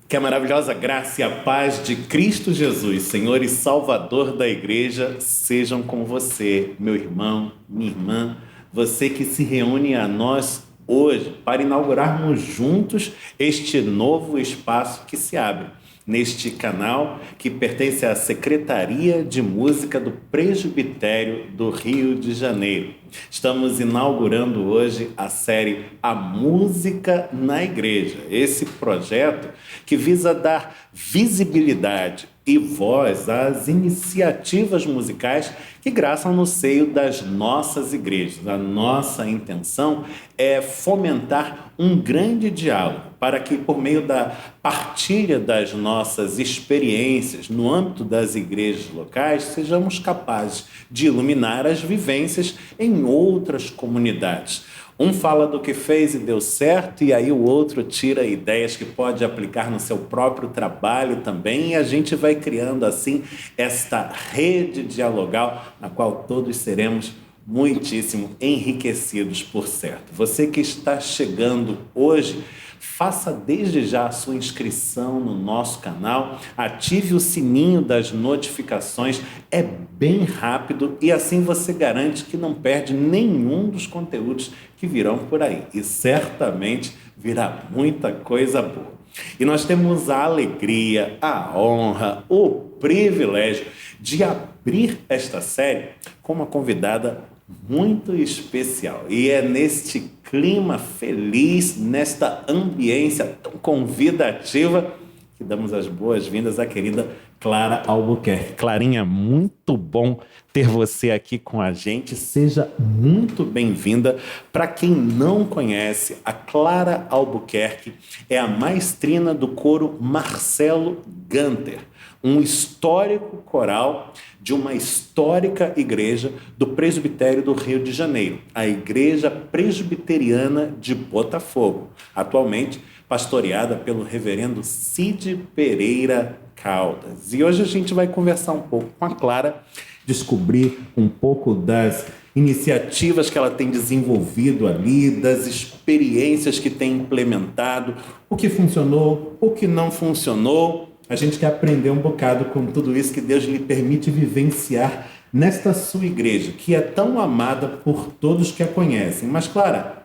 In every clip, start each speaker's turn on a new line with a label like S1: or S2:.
S1: Que a maravilhosa graça e a paz de Cristo Jesus, Senhor e Salvador da Igreja, sejam com você, meu irmão, minha irmã, você que se reúne a nós hoje para inaugurarmos juntos este novo espaço que se abre neste canal que pertence à Secretaria de Música do Presbitério do Rio de Janeiro. Estamos inaugurando hoje a série A Música na Igreja, esse projeto que visa dar visibilidade e voz às iniciativas musicais que graçam no seio das nossas igrejas. A nossa intenção é fomentar um grande diálogo para que, por meio da partilha das nossas experiências no âmbito das igrejas locais, sejamos capazes de iluminar as vivências em outras comunidades. Um fala do que fez e deu certo, e aí o outro tira ideias que pode aplicar no seu próprio trabalho também, e a gente vai criando assim esta rede dialogal na qual todos seremos muitíssimo enriquecidos, por certo. Você que está chegando hoje, faça desde já a sua inscrição no nosso canal, ative o sininho das notificações, é bem rápido e assim você garante que não perde nenhum dos conteúdos que virão por aí. E certamente virá muita coisa boa. E nós temos a alegria, a honra, o privilégio de abrir esta série com uma convidada muito especial. E é neste clima feliz, nesta ambiência tão convidativa, que damos as boas-vindas à querida Clara Albuquerque. Clarinha, muito bom ter você aqui com a gente. Seja muito bem-vinda. Para quem não conhece, a Clara Albuquerque é a maestrina do coro Marcelo Ganter, um histórico coral de uma histórica igreja do Presbitério do Rio de Janeiro, a Igreja Presbiteriana de Botafogo, atualmente pastoreada pelo reverendo Cid Pereira Caldas. E hoje a gente vai conversar um pouco com a Clara, descobrir um pouco das iniciativas que ela tem desenvolvido ali, das experiências que tem implementado, o que funcionou, o que não funcionou. A gente quer aprender um bocado com tudo isso que Deus lhe permite vivenciar nesta sua igreja, que é tão amada por todos que a conhecem. Mas, Clara,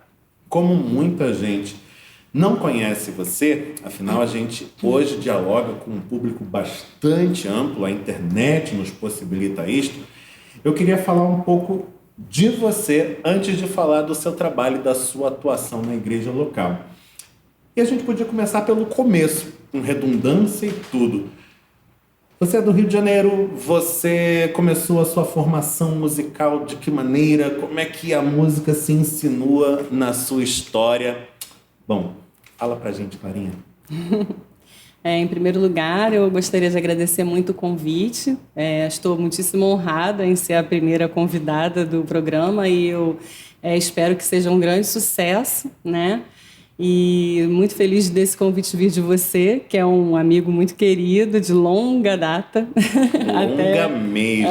S1: como muita gente não conhece você, afinal a gente hoje dialoga com um público bastante amplo, a internet nos possibilita isto, eu queria falar um pouco de você antes de falar do seu trabalho e da sua atuação na igreja local. E a gente podia começar pelo começo, com redundância e tudo. Você é do Rio de Janeiro, você começou a sua formação musical de que maneira? Como é que a música se insinua na sua história? Bom, fala pra gente, Clarinha.
S2: Em primeiro lugar, eu gostaria de agradecer muito o convite. Estou muitíssimo honrada em ser a primeira convidada do programa e eu espero que seja um grande sucesso, né? E muito feliz desse convite vir de você, que é um amigo muito querido, de longa data.
S1: Longa mesmo.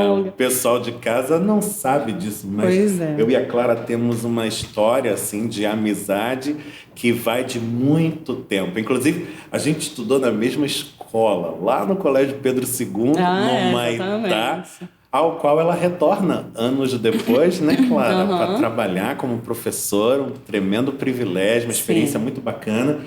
S2: Longa.
S1: O pessoal de casa não sabe disso, mas eu e a Clara temos uma história assim, de amizade que vai de muito tempo. Inclusive, a gente estudou na mesma escola, lá no Colégio Pedro II, no Maitá, ao qual ela retorna anos depois, né, Clara? Para trabalhar como professora, um tremendo privilégio, uma experiência muito bacana.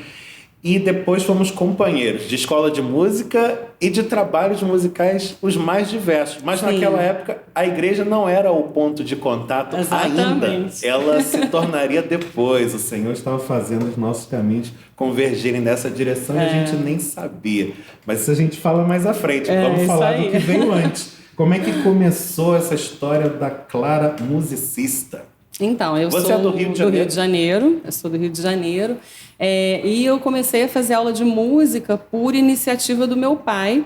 S1: E depois fomos companheiros de escola de música e de trabalhos musicais os mais diversos. Mas naquela época, a igreja não era o ponto de contato ainda. Ela se tornaria depois. O Senhor estava fazendo os nossos caminhos convergirem nessa direção e a gente nem sabia. Mas isso a gente fala mais à frente. Vamos falar do que veio antes. Como é que começou essa história da Clara musicista?
S2: Então, eu sou do Rio de Janeiro. Eu sou do Rio de Janeiro. E eu comecei a fazer aula de música por iniciativa do meu pai.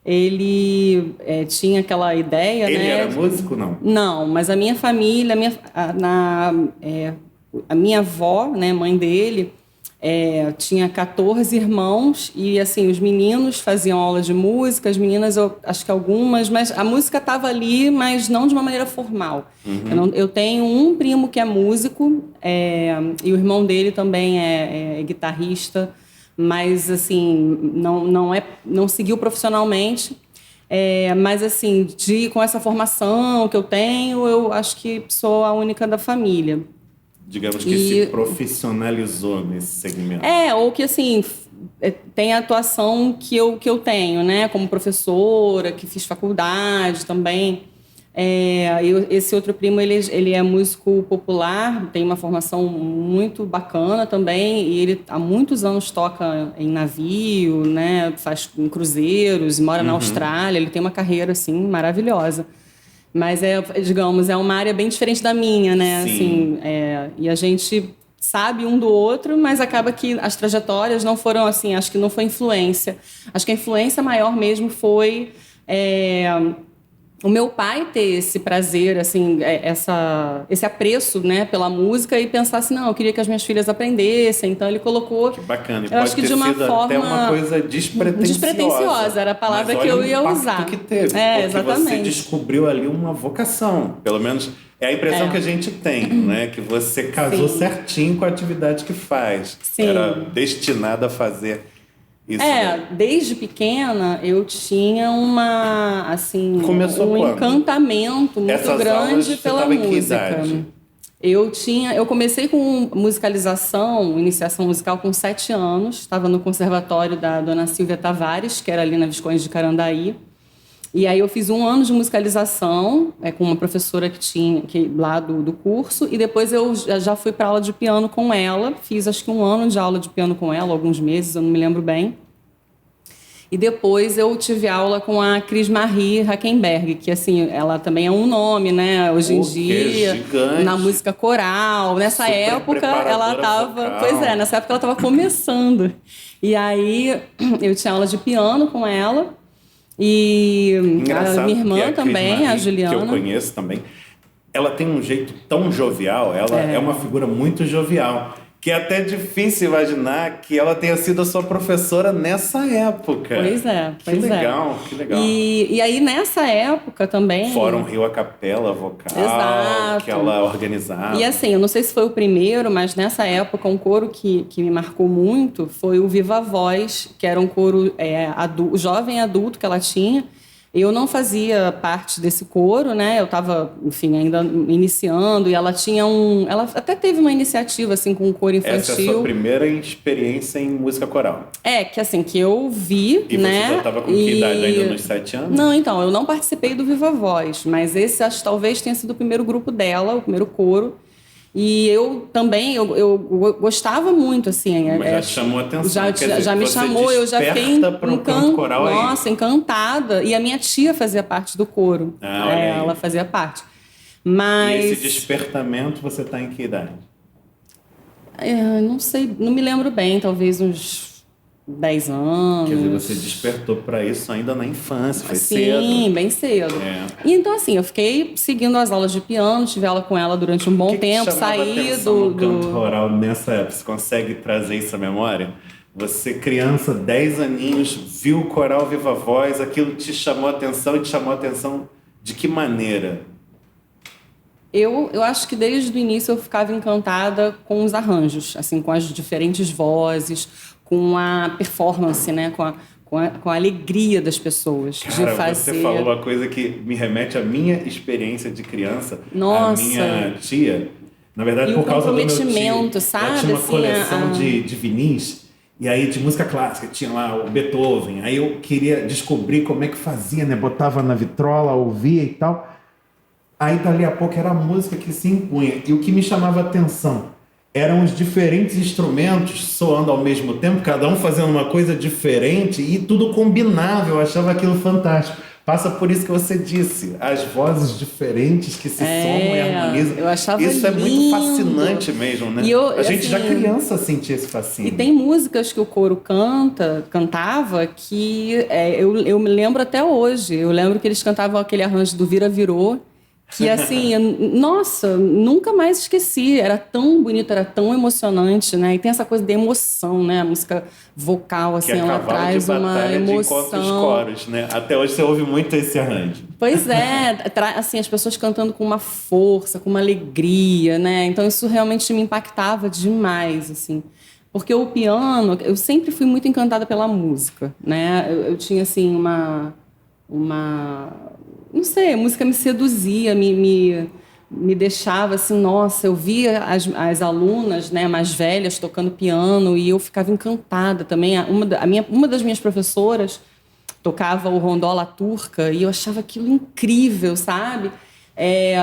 S2: Ele tinha aquela ideia,
S1: Ele era músico, não?
S2: Não, mas a minha família, a minha avó, né, mãe dele, Tinha 14 irmãos e, assim, os meninos faziam aula de música, as meninas, eu acho que algumas, mas a música estava ali, mas não de uma maneira formal. Eu tenho um primo que é músico, e o irmão dele também é guitarrista, mas, assim, não seguiu profissionalmente. Mas, assim, com essa formação que eu tenho, eu acho que sou a única da família.
S1: Digamos que se profissionalizou nesse segmento.
S2: Ou que, assim, tem a atuação que eu tenho, né? Como professora, que fiz faculdade também. Esse outro primo, ele é músico popular, tem uma formação muito bacana também, e ele há muitos anos toca em navio, né? Faz em cruzeiros, mora na Austrália, ele tem uma carreira, assim, maravilhosa. Mas, digamos, é uma área bem diferente da minha, né?
S1: Sim.
S2: Assim, e a gente sabe um do outro, mas acaba que as trajetórias não foram assim, acho que não foi influência. Acho que a influência maior mesmo foi o meu pai ter esse prazer, assim, esse apreço, né, pela música e pensar assim, não, eu queria que as minhas filhas aprendessem, então ele colocou...
S1: Que bacana, e
S2: eu acho que de uma forma
S1: até uma coisa despretensiosa.
S2: Era a palavra que eu ia usar.
S1: Que teve, porque
S2: exatamente.
S1: Você descobriu ali uma vocação, pelo menos é a impressão que a gente tem, né, que você casou certinho com a atividade que faz.
S2: Sim.
S1: Era destinada a fazer... Isso,
S2: desde pequena eu tinha um encantamento muito grande pela música. Eu comecei com musicalização, iniciação musical com 7 anos, estava no conservatório da Dona Silvia Tavares, que era ali na Visconde de Carandaí. E aí eu fiz 1 ano de musicalização com uma professora lá do curso, e depois eu já fui para aula de piano com ela, fiz acho que 1 ano de aula de piano com ela, alguns meses, eu não me lembro bem. E depois eu tive aula com a Cris Marie Hackenberg, que, assim, ela também é um nome, né? Hoje em dia, na música coral. Nessa época ela estava... nessa época ela estava começando. E aí eu tinha aula de piano com ela. E a minha irmã também, a Juliana.
S1: Que eu conheço também. Ela tem um jeito tão jovial, ela é uma figura muito jovial. Que é até difícil imaginar que ela tenha sido a sua professora nessa época.
S2: Pois é.
S1: Que legal.
S2: E aí, nessa época também...
S1: Fórum Rio a Capela Vocal,
S2: Exato.
S1: Que ela organizava.
S2: E assim, eu não sei se foi o primeiro, mas nessa época um coro que me marcou muito foi o Viva Voz, que era um coro jovem adulto que ela tinha. Eu não fazia parte desse coro, né? Eu estava, enfim, ainda iniciando, e ela tinha ela até teve uma iniciativa, assim, com um coro infantil.
S1: Essa é a sua primeira experiência em música coral?
S2: Que eu vi,
S1: e
S2: né?
S1: E você já estava com que idade, ainda nos 7 anos?
S2: Não, então, eu não participei do Viva Voz, mas esse acho que talvez tenha sido o primeiro grupo dela, o primeiro coro. E eu também, eu gostava muito, assim.
S1: Mas já chamou a atenção.
S2: Já me chamou, eu já fiquei encantada. E a minha tia fazia parte do coro. Ela fazia parte. Mas...
S1: E esse despertamento, você está em que idade?
S2: Não sei, não me lembro bem, talvez uns 10 anos.
S1: Quer dizer, você despertou para isso ainda na infância, foi cedo.
S2: Sim, bem cedo. E então, assim, eu fiquei seguindo as aulas de piano, tive aula com ela durante um bom tempo, saí
S1: do canto coral nessa época. Você consegue trazer isso à memória? Você, criança, 10 aninhos, viu o coral Viva Voz, aquilo te chamou a atenção, e te chamou a atenção de que maneira?
S2: Eu acho que desde o início eu ficava encantada com os arranjos, assim, com as diferentes vozes, com a performance, né? Com a alegria das pessoas.
S1: Cara,
S2: de fazer...
S1: Você falou uma coisa que me remete à minha experiência de criança.
S2: Nossa!
S1: A minha tia, na verdade,
S2: e
S1: por causa do meu
S2: tio,
S1: sabe? Ela
S2: assim,
S1: tinha uma coleção de vinis, e aí de música clássica, tinha lá o Beethoven. Aí eu queria descobrir como é que fazia, né? Botava na vitrola, ouvia e tal. Aí, dali a pouco, era a música que se impunha. E o que me chamava a atenção eram os diferentes instrumentos soando ao mesmo tempo, cada um fazendo uma coisa diferente e tudo combinável. Eu achava aquilo fantástico. Passa por isso que você disse, as vozes diferentes que se somam e harmonizam.
S2: Eu achava
S1: isso
S2: lindo.
S1: É muito fascinante mesmo, né? A gente já criança sentia esse fascínio.
S2: E tem músicas que o coro cantava que eu me lembro até hoje. Eu lembro que eles cantavam aquele arranjo do Vira Virou, que assim, nossa, nunca mais esqueci. Era tão bonito, era tão emocionante, né? E tem essa coisa de emoção, né? A música vocal, assim, ela traz uma emoção.
S1: De os coros, né? Até hoje você ouve muito esse arranjo.
S2: Pois é, assim, as pessoas cantando com uma força, com uma alegria, né? Então isso realmente me impactava demais, assim. Porque o piano, eu sempre fui muito encantada pela música, né? Eu tinha, assim, não sei, a música me seduzia, me deixava assim, nossa, eu via as alunas, né, mais velhas tocando piano e eu ficava encantada também. Uma das minhas professoras tocava o rondola turca e eu achava aquilo incrível, sabe?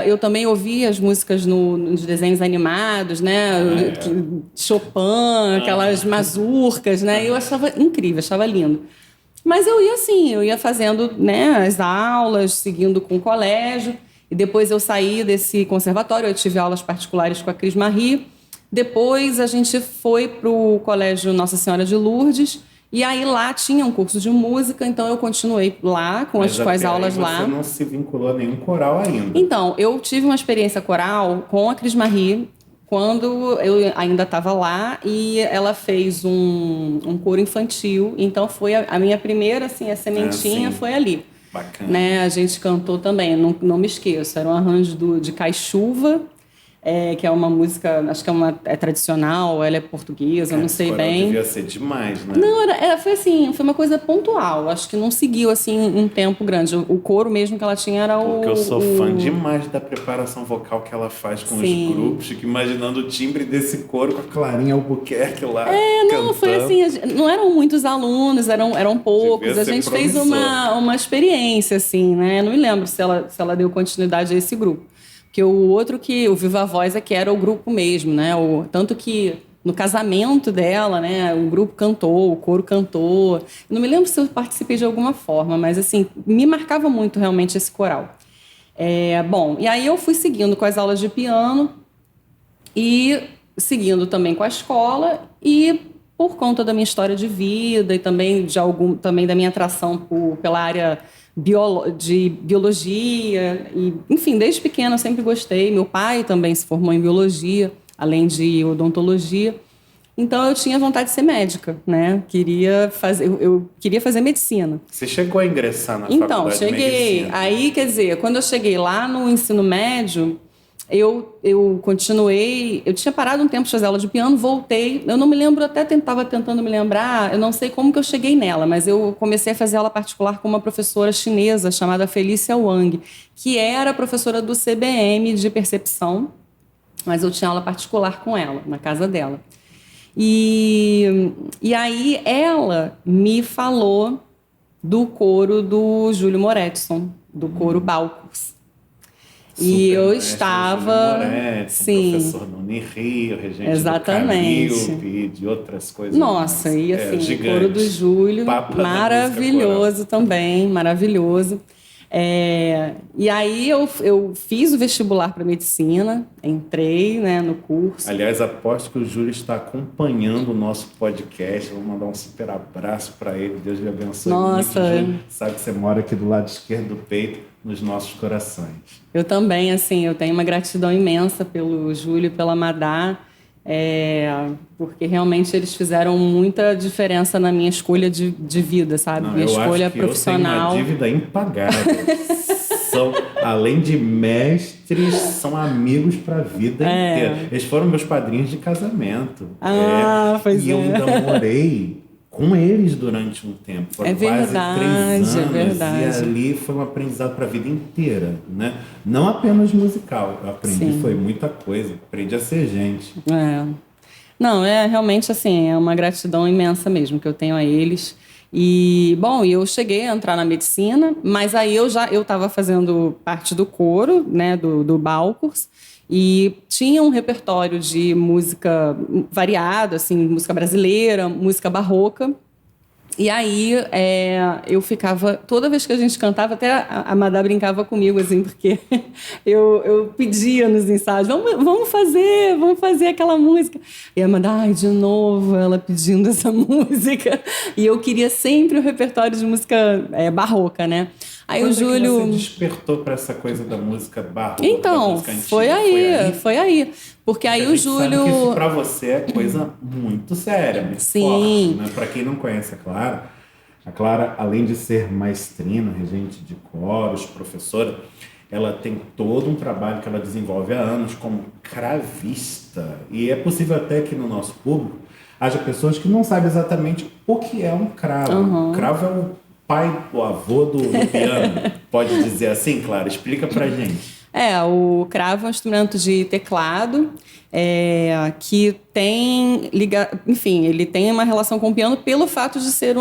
S2: Eu também ouvia as músicas nos desenhos animados, né? Chopin, aquelas mazurcas, né? E eu achava incrível, achava lindo. Mas eu ia assim, eu ia fazendo, né, as aulas, seguindo com o colégio, e depois eu saí desse conservatório, eu tive aulas particulares com a Cris Marie. Depois a gente foi para o Colégio Nossa Senhora de Lourdes, e aí lá tinha um curso de música, então eu continuei lá com as aulas lá.
S1: Mas você não se vinculou a nenhum coral ainda?
S2: Então, eu tive uma experiência coral com a Cris Marie, quando eu ainda estava lá, e ela fez um coro infantil, então foi a minha primeira, assim, a sementinha foi ali.
S1: Bacana.
S2: Né? A gente cantou também, não me esqueço, era um arranjo de Caixuva, que é uma música, acho que é tradicional, ela é portuguesa, eu não sei bem.
S1: Devia ser demais, né?
S2: Não, foi assim, foi uma coisa pontual, acho que não seguiu assim um tempo grande. O coro mesmo que ela tinha era
S1: Porque eu sou fã demais da preparação vocal que ela faz com os grupos, fico imaginando o timbre desse coro com a Clarinha Albuquerque lá cantando.
S2: Foi assim, não eram muitos alunos, eram poucos, a gente fez uma experiência assim, né? Não me lembro se ela deu continuidade a esse grupo. Porque o Viva Voz é que era o grupo mesmo, né? Tanto que no casamento dela, né, o grupo cantou, o coro cantou. Eu não me lembro se eu participei de alguma forma, mas assim, me marcava muito realmente esse coral. Bom, e aí eu fui seguindo com as aulas de piano e seguindo também com a escola e por conta da minha história de vida e também também da minha atração pela área de biologia e, enfim, desde pequena eu sempre gostei. Meu pai também se formou em biologia, além de odontologia. Então eu tinha vontade de ser médica, né? Eu queria fazer medicina.
S1: Você chegou a ingressar na faculdade de medicina?
S2: Então, cheguei. Aí, quer dizer, quando eu cheguei lá no ensino médio, eu continuei, eu tinha parado um tempo de fazer aula de piano, voltei, eu não me lembro, até estava tentando me lembrar, eu não sei como que eu cheguei nela, mas eu comecei a fazer aula particular com uma professora chinesa chamada Felícia Wang, que era professora do CBM de percepção, mas eu tinha aula particular com ela, na casa dela. E aí ela me falou do coro do Júlio Moretson, do coro Balcos. E eu estava,
S1: professor do Unirio, regente
S2: exatamente.
S1: do Camil, de outras coisas.
S2: Nossa, e assim, o coro do Júlio, maravilhoso também, maravilhoso. E aí eu fiz o vestibular para medicina, entrei, né, no curso.
S1: Aliás, aposto que o Júlio está acompanhando o nosso podcast. Vou mandar um super abraço para ele. Deus lhe abençoe.
S2: Nossa,
S1: muito, Júlio. Sabe que você mora aqui do lado esquerdo do peito, nos nossos corações.
S2: Eu também, assim, eu tenho uma gratidão imensa pelo Júlio e pela Madá, porque realmente eles fizeram muita diferença na minha escolha de vida, sabe? Minha escolha profissional.
S1: Eu tenho uma dívida impagável. Além de mestres, são amigos para a vida inteira. Eles foram meus padrinhos de casamento. E eu ainda morei com eles durante um tempo. Foram quase 3 anos. É verdade. E ali foi um aprendizado para a vida inteira, né? Não apenas musical. Eu aprendi, foi muita coisa. Aprendi a ser gente.
S2: Não, realmente assim, é uma gratidão imensa mesmo que eu tenho a eles. E, bom, eu cheguei a entrar na medicina, mas aí eu estava fazendo parte do coro, né, do Balcos, e tinha um repertório de música variado, assim, música brasileira, música barroca. E aí eu ficava, toda vez que a gente cantava, até a Madá brincava comigo, assim, porque eu pedia nos ensaios, vamos fazer aquela música. E a Madá, de novo, ela pedindo essa música. E eu queria sempre o repertório de música barroca, né? Aí
S1: Quando
S2: o Júlio...
S1: é que você despertou para essa coisa da música barroca,
S2: Então,
S1: da música antiga?
S2: foi aí. Porque aí
S1: a
S2: o
S1: gente
S2: Júlio...
S1: sabe que isso para você é coisa muito séria, muito forte,
S2: Sim.
S1: né? Para quem não conhece a Clara, além de ser maestrina, regente de coros, professora, ela tem todo um trabalho que ela desenvolve há anos como cravista. E é possível até que no nosso público haja pessoas que não sabem exatamente o que é um cravo.
S2: Uhum.
S1: O cravo é o pai, o avô do piano. Pode dizer assim, Clara? Explica pra gente.
S2: O cravo é um instrumento de teclado que tem enfim, ele tem uma relação com o piano pelo fato de ser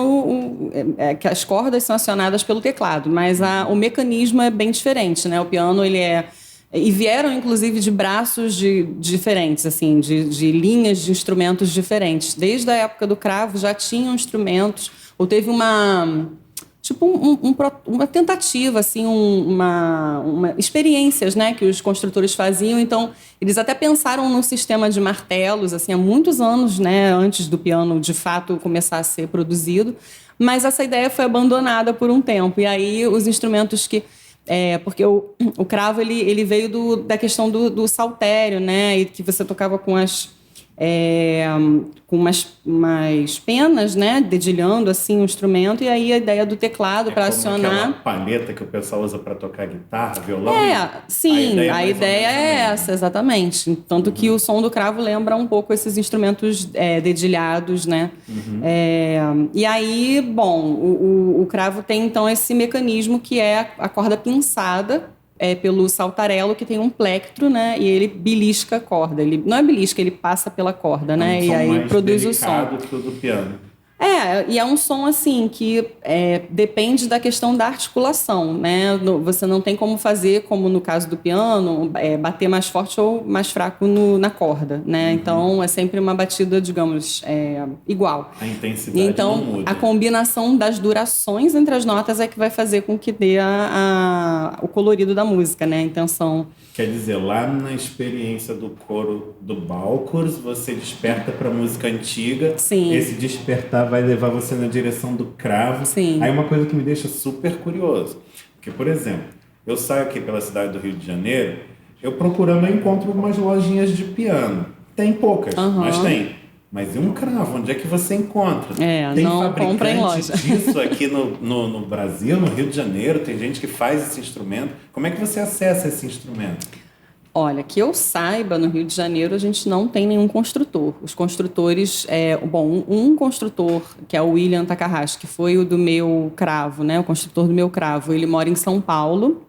S2: que as cordas são acionadas pelo teclado, mas o mecanismo é bem diferente, né? O piano e vieram inclusive de braços diferentes, assim, de linhas de instrumentos diferentes. Desde a época do cravo já tinham instrumentos, ou teve uma tentativa, assim, uma experiências, né, que os construtores faziam. Então, eles até pensaram num sistema de martelos, assim, há muitos anos, né, antes do piano, de fato, começar a ser produzido. Mas essa ideia foi abandonada por um tempo. E aí, os instrumentos porque o cravo, ele veio da questão do saltério, né, e que você tocava com umas penas, né, dedilhando assim o instrumento, e aí a ideia do teclado para acionar.
S1: Aquela palheta que o pessoal usa para tocar guitarra, violão.
S2: Sim, a ideia é essa, exatamente. Tanto que o som do cravo lembra um pouco esses instrumentos dedilhados, né? E aí, bom, o cravo tem então esse mecanismo que é a corda pinçada. Pelo saltarelo, que tem um plectro, né? E ele belisca a corda. Ele não é belisca, ele passa pela corda, né? E aí produz o som.
S1: Que o do piano.
S2: E é um som assim que depende da questão da articulação, né? Você não tem como fazer, como no caso do piano, bater mais forte ou mais fraco na corda, né? Então é sempre uma batida, digamos, igual.
S1: A intensidade
S2: então,
S1: não muda.
S2: A combinação das durações entre as notas é que vai fazer com que dê o colorido da música, né? A intenção.
S1: Quer dizer, lá na experiência do coro do Balcors, você desperta para música antiga.
S2: Sim.
S1: Esse despertar vai levar você na direção do cravo.
S2: Sim.
S1: Aí uma coisa que me deixa super curioso. Porque, por exemplo, eu saio aqui pela cidade do Rio de Janeiro, eu encontro umas lojinhas de piano. Tem poucas, mas tem. Mas e um cravo? Onde é que você encontra? Tem
S2: não compra em loja.
S1: disso aqui no Brasil, no Rio de Janeiro? Tem gente que faz esse instrumento. Como é que você acessa esse instrumento?
S2: Olha, que eu saiba, no Rio de Janeiro a gente não tem nenhum construtor. Os construtores, um construtor, que é o William Takahashi, que foi o do meu cravo, né? O construtor do meu cravo, ele mora em São Paulo.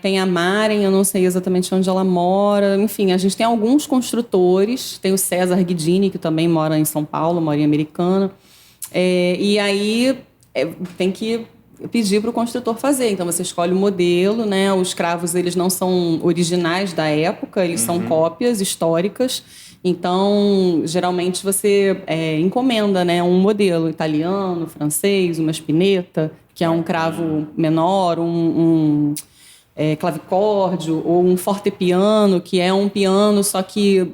S2: Tem a Maren, eu não sei exatamente onde ela mora. Enfim, a gente tem alguns construtores. Tem o César Guidini, que também mora em São Paulo, mora em Americana. E aí tem que pedir para o construtor fazer. Então, você escolhe o modelo, né? Os cravos, eles não são originais da época, eles são cópias históricas. Então, geralmente, você encomenda, né, um modelo italiano, francês, uma spinetta, que é um cravo menor, clavicórdio, ou um fortepiano, que é um piano, só que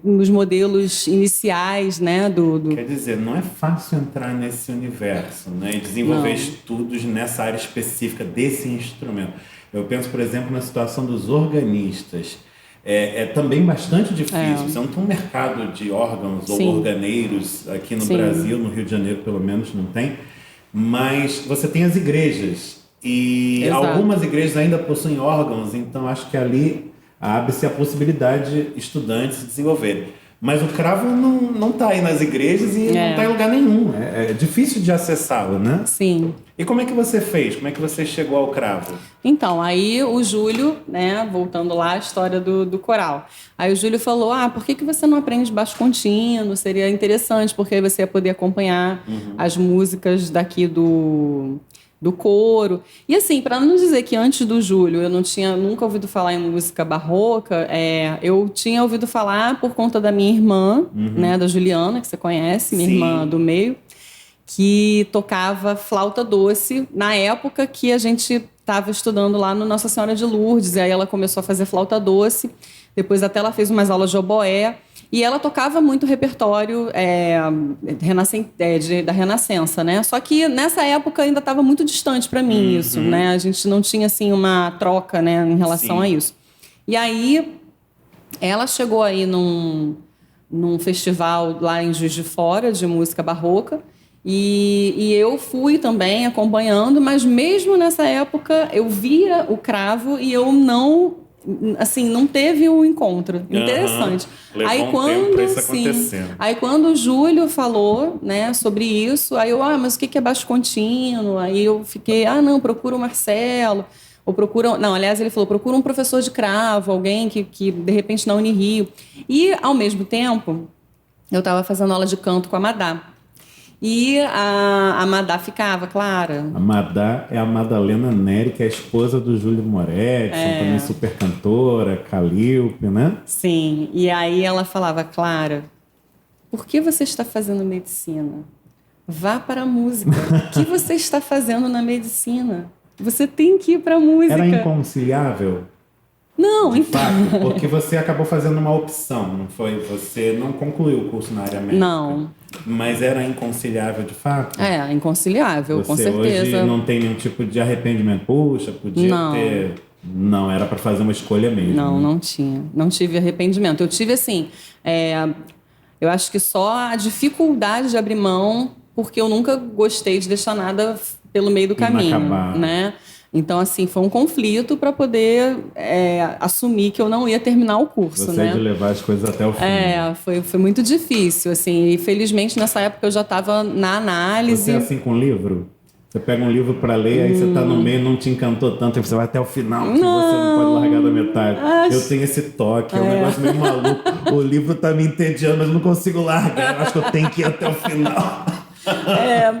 S2: nos modelos iniciais, né?
S1: Quer dizer, não é fácil entrar nesse universo, né? E desenvolver estudos nessa área específica desse instrumento. Eu penso, por exemplo, na situação dos organistas. É também bastante difícil. Você não tem um mercado de órgãos ou organeiros aqui no Brasil, no Rio de Janeiro, pelo menos, não tem. Mas você tem as igrejas. E algumas igrejas ainda possuem órgãos, então acho que ali abre-se a possibilidade de estudantes desenvolverem. Mas o cravo não está aí nas igrejas e não está em lugar nenhum. É difícil de acessá-lo, né?
S2: Sim.
S1: E como é que você fez? Como é que você chegou ao cravo?
S2: Então, aí o Júlio, né, voltando lá à história do coral. Aí o Júlio falou, por que você não aprende baixo contínuo? Seria interessante, porque aí você ia poder acompanhar as músicas daqui do coro. E assim, para não dizer que antes do Júlio eu não tinha nunca ouvido falar em música barroca, eu tinha ouvido falar por conta da minha irmã, né, da Juliana, que você conhece, minha irmã do meio, que tocava flauta doce na época que a gente estava estudando lá no Nossa Senhora de Lourdes, e aí ela começou a fazer flauta doce. Depois até ela fez umas aulas de oboé. E ela tocava muito repertório da Renascença, né? Só que nessa época ainda estava muito distante para mim isso, né? A gente não tinha assim uma troca, né, em relação a isso. E aí ela chegou aí num festival lá em Juiz de Fora de música barroca e eu fui também acompanhando, mas mesmo nessa época eu via o cravo e eu não teve um encontro. Interessante.
S1: Levou um tempo pra isso acontecendo.
S2: Aí quando o Júlio falou, né, sobre isso, aí eu, mas o que é baixo contínuo? Aí eu fiquei, não, procura o Marcelo, ou procura... Não, aliás, ele falou, procura um professor de cravo, alguém que de repente na Unirio. E, ao mesmo tempo, eu estava fazendo aula de canto com a Madá. E a Madá ficava, Clara.
S1: A Madá é a Madalena Neri, que é a esposa do Júlio Moretti, também super cantora, Calíope, né?
S2: Sim, e aí ela falava, Clara, por que você está fazendo medicina? Vá para a música. O que você está fazendo na medicina? Você tem que ir para a música.
S1: Era inconciliável?
S2: Não,
S1: de fato, porque você acabou fazendo uma opção, não foi? Você não concluiu o curso na área médica.
S2: Não.
S1: Mas era inconciliável de fato?
S2: Inconciliável, com certeza.
S1: Você hoje não tem nenhum tipo de arrependimento? Puxa, podia ter... Não, era para fazer uma escolha mesmo.
S2: Não tinha. Não tive arrependimento. Eu tive, assim... eu acho que só a dificuldade de abrir mão, porque eu nunca gostei de deixar nada pelo meio do caminho, né? Então, assim, foi um conflito para poder assumir que eu não ia terminar o curso, né?
S1: De levar as coisas até o fim.
S2: Foi muito difícil, assim. E, felizmente, nessa época eu já estava na análise.
S1: Você é assim com livro? Você pega um livro para ler, aí você está no meio, não te encantou tanto, aí você vai até o final, que você não pode largar da metade. Eu tenho esse toque, é um negócio meio maluco. O livro está me entediando, mas eu não consigo largar. Eu acho que eu tenho que ir até o final.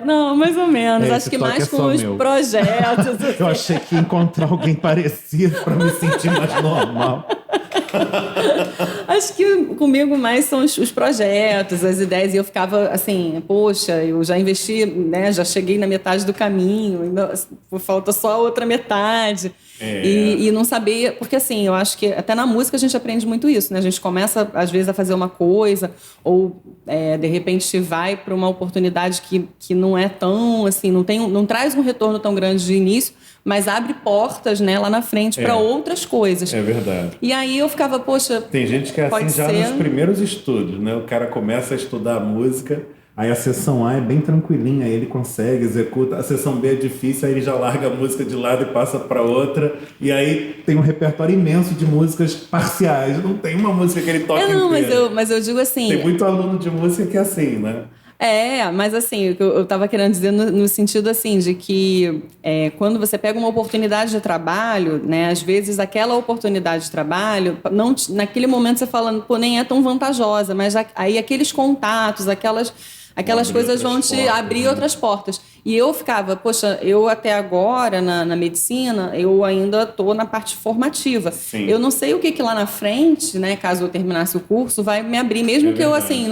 S2: Não, mais ou menos. Acho que mais com os projetos.
S1: Eu achei que ia encontrar alguém parecido para me sentir mais normal.
S2: Acho que comigo mais são os projetos, as ideias. E eu ficava assim, poxa, eu já investi, né? Já cheguei na metade do caminho, ainda falta só a outra metade. E não saber... Porque assim, eu acho que até na música a gente aprende muito isso, né? A gente começa, às vezes, a fazer uma coisa ou, de repente, vai para uma oportunidade que não é tão, assim, não traz um retorno tão grande de início, mas abre portas, né, lá na frente para outras coisas.
S1: É verdade.
S2: E aí eu ficava, poxa...
S1: Tem gente que é assim já nos primeiros estudos, né? O cara começa a estudar a música... Aí a sessão A é bem tranquilinha, aí ele consegue, executa. A sessão B é difícil, aí ele já larga a música de lado e passa para outra. E aí tem um repertório imenso de músicas parciais. Não tem uma música que ele toca inteira.
S2: Mas eu digo assim...
S1: Tem muito aluno de música que é assim, né?
S2: Mas assim, o que eu estava querendo dizer no sentido assim, de que quando você pega uma oportunidade de trabalho, né, às vezes aquela oportunidade de trabalho, naquele momento você fala, nem é tão vantajosa, mas aí aqueles contatos, aquelas coisas vão te abrir outras portas. E eu ficava, poxa, eu até agora, na medicina, eu ainda estou na parte formativa.
S1: Sim.
S2: Eu não sei o que lá na frente, né, caso eu terminasse o curso, vai me abrir, mesmo que eu, assim,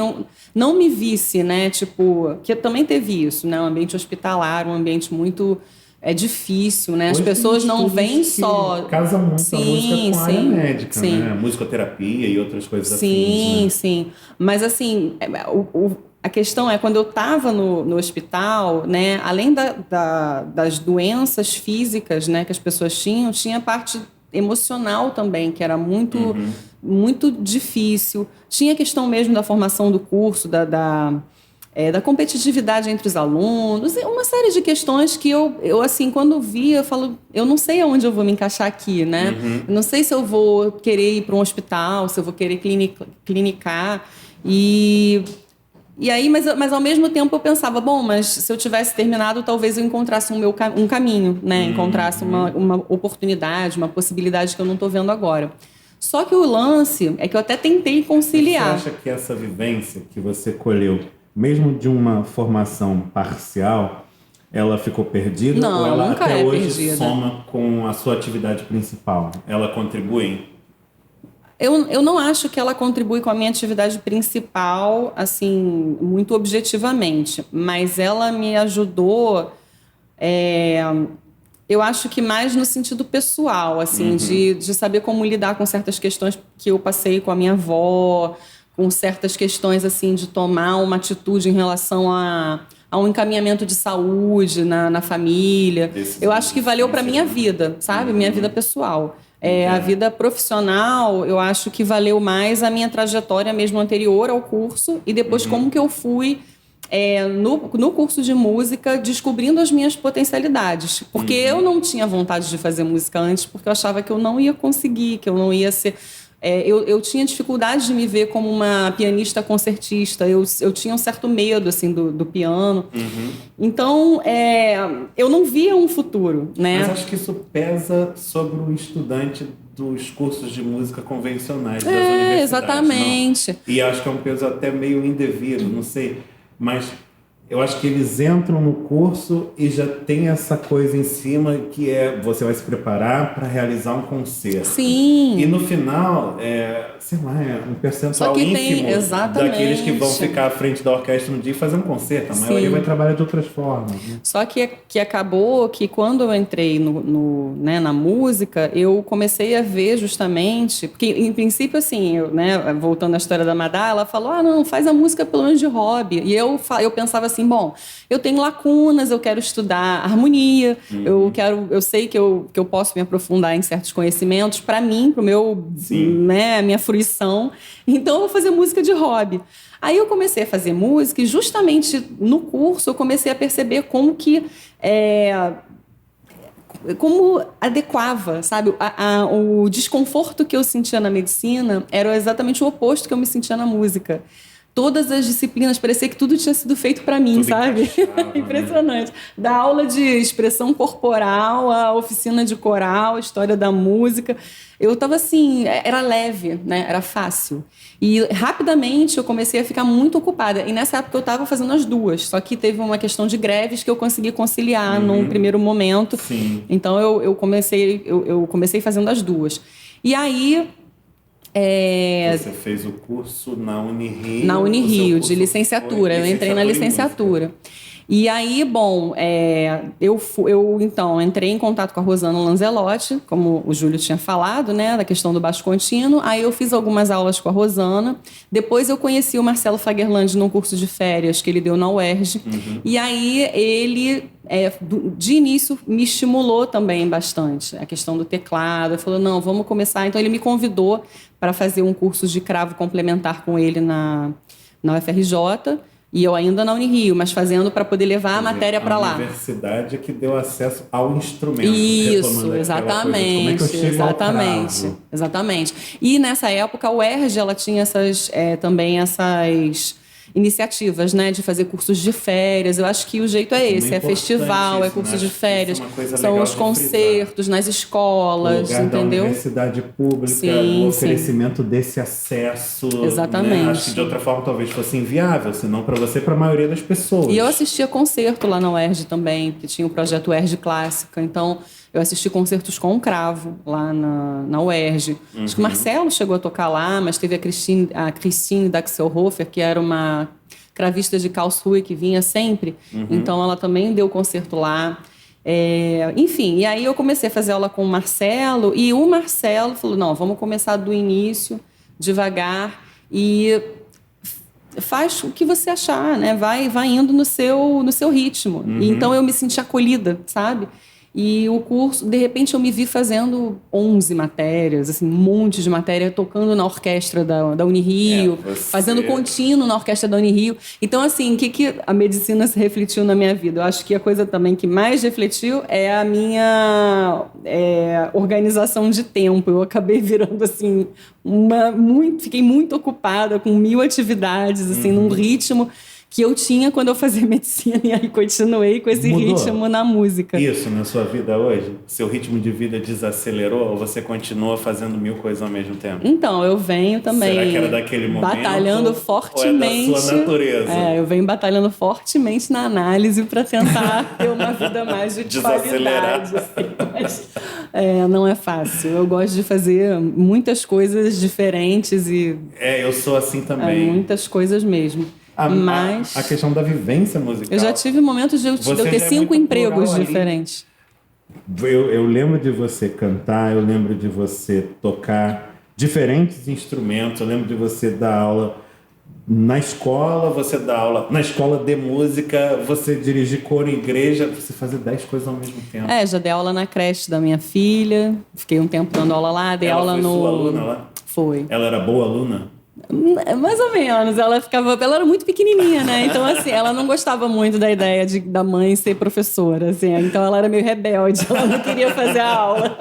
S2: não me visse, né, tipo... Que também teve isso, né, um ambiente hospitalar, um ambiente muito... difícil, né? As pessoas não vêm só...
S1: Casa muito a música com a área médica, né? Musicoterapia e outras coisas assim. Né?
S2: Sim. Mas, assim, a questão é, quando eu estava no hospital, né, além das doenças físicas, né, que as pessoas tinha a parte emocional também, que era muito, muito difícil. Tinha a questão mesmo da formação do curso, da competitividade entre os alunos, uma série de questões que eu assim, quando vi, eu falo, eu não sei aonde eu vou me encaixar aqui, né? Eu não sei se eu vou querer ir para um hospital, se eu vou querer clinicar. E aí, mas ao mesmo tempo eu pensava, bom, mas se eu tivesse terminado, talvez eu encontrasse um caminho, né? Encontrasse uma oportunidade, uma possibilidade que eu não estou vendo agora. Só que o lance é que eu até tentei conciliar.
S1: Você acha que essa vivência que você colheu, mesmo de uma formação parcial, ela ficou perdida?
S2: Não,
S1: ou ela
S2: nunca
S1: até hoje
S2: perdida.
S1: Soma com a sua atividade principal? Ela contribui?
S2: Eu não acho que ela contribui com a minha atividade principal, assim, muito objetivamente, mas ela me ajudou Eu acho que mais no sentido pessoal, assim, de saber como lidar com certas questões que eu passei com a minha avó, com certas questões, assim, de tomar uma atitude em relação a um encaminhamento de saúde na família. Eu acho que valeu para minha vida, sabe? Minha vida pessoal. A vida profissional, eu acho que valeu mais a minha trajetória mesmo anterior ao curso e depois como que eu fui no curso de música descobrindo as minhas potencialidades. Porque eu não tinha vontade de fazer música antes porque eu achava que eu não ia conseguir, que eu não ia ser... eu tinha dificuldade de me ver como uma pianista concertista. Eu tinha um certo medo assim, do piano. Então, eu não via um futuro, né?
S1: Mas acho que isso pesa sobre o estudante dos cursos de música convencionais das universidades.
S2: Exatamente.
S1: Não? E acho que é um peso até meio indevido, não sei. Mas eu acho que eles entram no curso e já tem essa coisa em cima que você vai se preparar para realizar um concerto.
S2: Sim.
S1: E no final, sei lá, um percentual ínfimo daqueles que vão ficar à frente da orquestra no dia e fazer um concerto. A maioria vai trabalhar de outras formas. Né?
S2: Só que acabou que quando eu entrei na música, eu comecei a ver justamente... Porque, em princípio, assim, voltando à história da Madá, ela falou, não, faz a música pelo menos de hobby. E eu pensava assim, bom, eu tenho lacunas, eu quero estudar harmonia, eu sei que eu posso me aprofundar em certos conhecimentos para mim, para o meu, a minha fruição. Então, eu vou fazer música de hobby. Aí eu comecei a fazer música e justamente no curso eu comecei a perceber como que... como adequava, sabe? O desconforto que eu sentia na medicina era exatamente o oposto que eu me sentia na música. Todas as disciplinas, parecia que tudo tinha sido feito para mim, tudo sabe? Impressionante. Da aula de expressão corporal, a oficina de coral, a história da música. Eu estava assim, era leve, né? Era fácil. E rapidamente eu comecei a ficar muito ocupada. E nessa época eu estava fazendo as duas. Só que teve uma questão de greves que eu consegui conciliar num primeiro momento.
S1: Sim.
S2: Então eu comecei fazendo as duas. E aí...
S1: Você fez o curso na Unirio?
S2: Na Unirio, de licenciatura. Eu entrei na licenciatura. E aí, bom, eu então entrei em contato com a Rosana Lanzelotti, como o Júlio tinha falado, né, da questão do baixo contínuo. Aí eu fiz algumas aulas com a Rosana. Depois eu conheci o Marcelo Fagerland num curso de férias que ele deu na UERJ. E aí ele, de início, me estimulou também bastante a questão do teclado. Ele falou, não, vamos começar. Então ele me convidou para fazer um curso de cravo complementar com ele na UFRJ. E eu ainda na Unirio, mas fazendo para poder levar a matéria para lá.
S1: A universidade que deu acesso ao instrumento.
S2: Isso, exatamente.
S1: Como é que eu chego ao cravo?
S2: Exatamente. E nessa época a UERJ ela tinha também essas iniciativas, né, de fazer cursos de férias. Eu acho que o jeito é esse, é festival, é curso de férias, são os concertos nas escolas,
S1: lugar
S2: entendeu?
S1: Da universidade pública, o oferecimento desse acesso.
S2: Exatamente.
S1: Né? Acho que de outra forma talvez fosse inviável, senão para você, para a maioria das pessoas.
S2: E eu assistia concerto lá na UERJ também, que tinha o projeto UERJ Clássica, então eu assisti concertos com o cravo lá na UERJ. Acho que o Marcelo chegou a tocar lá, mas teve a Christine Daxelhofer, que era uma cravista de Karlsruhe que vinha sempre. Então ela também deu concerto lá. Enfim, e aí eu comecei a fazer aula com o Marcelo, e o Marcelo falou, não, vamos começar do início, devagar, e faz o que você achar, né? Vai indo no seu ritmo. E então eu me senti acolhida, sabe? E o curso, de repente, eu me vi fazendo 11 matérias, assim, um monte de matéria, tocando na orquestra da Unirio, fazendo contínuo na orquestra da Unirio. Então, assim, o que a medicina se refletiu na minha vida? Eu acho que a coisa também que mais refletiu é a minha organização de tempo. Eu acabei virando, assim, fiquei muito ocupada com 1000 atividades, assim, num ritmo que eu tinha quando eu fazia medicina, e aí continuei com esse ritmo na música.
S1: Isso na sua vida hoje? Seu ritmo de vida desacelerou ou você continua fazendo 1000 coisas ao mesmo tempo?
S2: Então, eu venho também...
S1: Será que era daquele momento?
S2: Batalhando fortemente...
S1: Ou é da sua natureza?
S2: Eu venho batalhando fortemente na análise para tentar ter uma vida mais de qualidade. Assim, mas, não é fácil. Eu gosto de fazer muitas coisas diferentes e...
S1: eu sou assim também.
S2: Muitas coisas mesmo. Mas
S1: a questão da vivência musical.
S2: Eu já tive momentos de eu ter 5 empregos diferentes.
S1: Eu lembro de você cantar, eu lembro de você tocar diferentes instrumentos, eu lembro de você dar aula na escola, você dá aula na escola de música, você dirigir coro em igreja, você fazer 10 coisas ao mesmo tempo.
S2: Já dei aula na creche da minha filha, fiquei um tempo dando aula lá, dei aula
S1: foi
S2: no...
S1: sua aluna lá?
S2: Foi.
S1: Ela era boa aluna?
S2: Mais ou menos, ela era muito pequenininha, né? Então, assim, ela não gostava muito da ideia da mãe ser professora, assim, então ela era meio rebelde, ela não queria fazer a aula.